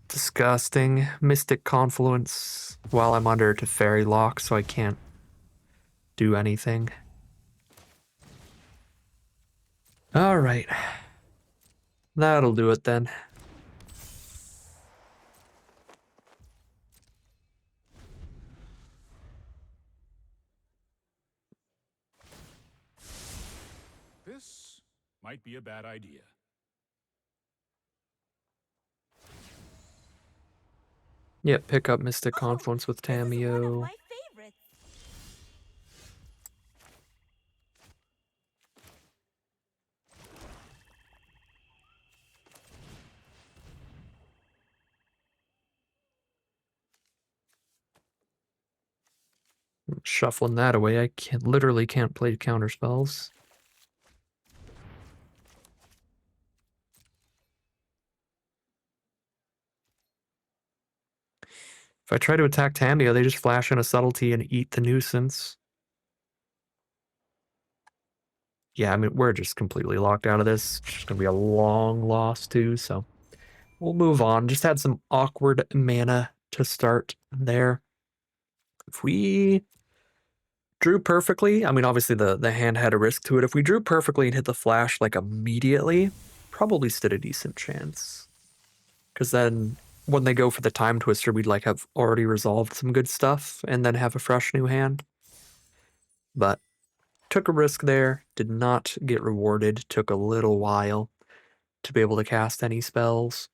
Disgusting. Mystic Confluence while I'm under Teferi lock, so I can't do anything. Alright. That'll do it then. This might be a bad idea. Yep, pick up Mystic Oh, Confluence with this is one of Tamio. my favorites. Shuffling that away, I literally can't play counter spells. If I try to attack Tamio, they just flash in a subtlety and eat the nuisance. Yeah, I mean, we're just completely locked out of this. It's just gonna be a long loss too, so we'll move on. Just had some awkward mana to start there. If we drew perfectly, I mean, obviously the hand had a risk to it. If we drew perfectly and hit the flash like immediately, probably stood a decent chance. Because then when they go for the Time Twister, we'd like have already resolved some good stuff and then have a fresh new hand. But took a risk there, did not get rewarded, took a little while to be able to cast any spells.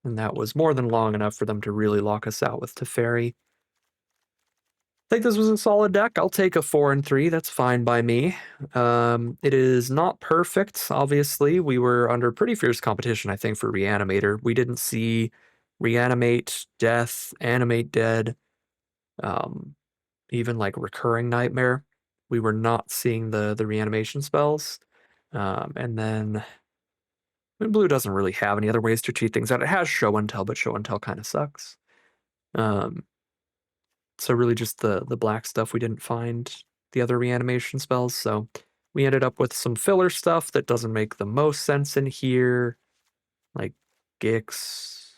And that was more than long enough for them to really lock us out with Teferi. I think this was a solid deck. I'll take a 4 and 3. That's fine by me. It is not perfect, obviously. We were under pretty fierce competition, I think, for Reanimator. We didn't see Reanimate, Death, Animate Dead, even like Recurring Nightmare. We were not seeing the reanimation spells. And then I mean, Blue doesn't really have any other ways to cheat things out. It has Show and Tell, but Show and Tell kind of sucks. So really just the black stuff we didn't find the other reanimation spells, so we ended up with some filler stuff that doesn't make the most sense in here, like Gix,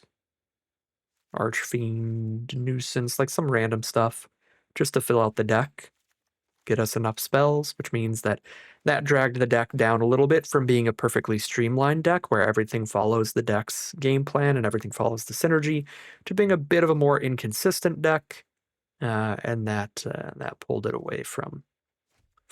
Archfiend, Nuisance, like some random stuff, just to fill out the deck, get us enough spells, which means that dragged the deck down a little bit from being a perfectly streamlined deck where everything follows the deck's game plan and everything follows the synergy, to being a bit of a more inconsistent deck, and that pulled it away from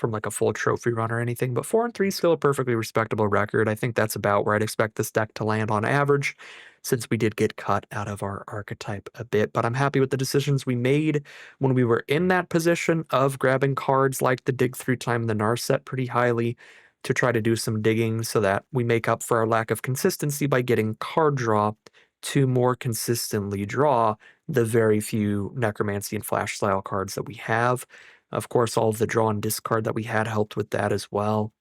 like a full trophy run or anything. But 4-3 is still a perfectly respectable record. I think that's about where I'd expect this deck to land on average, since we did get cut out of our archetype a bit. But I'm happy with the decisions we made when we were in that position of grabbing cards like the Dig Through Time and the Narset pretty highly to try to do some digging so that we make up for our lack of consistency by getting card draw to more consistently draw the very few Necromancy and Flash style cards that we have. Of course, all of the draw and discard that we had helped with that as well,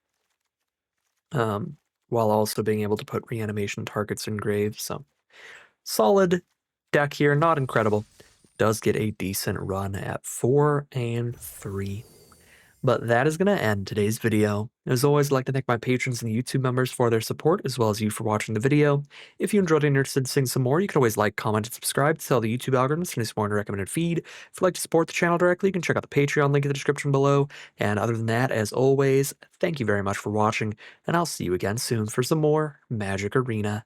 while also being able to put reanimation targets in graves. So, solid deck here, not incredible. Does get a decent run at 4-3. But that is going to end today's video. As always, I'd like to thank my patrons and the YouTube members for their support, as well as you for watching the video. If you enjoyed and are interested in seeing some more, you can always like, comment, and subscribe to tell the YouTube algorithms and more in a recommended feed. If you'd like to support the channel directly, you can check out the Patreon link in the description below. And other than that, as always, thank you very much for watching, and I'll see you again soon for some more Magic Arena.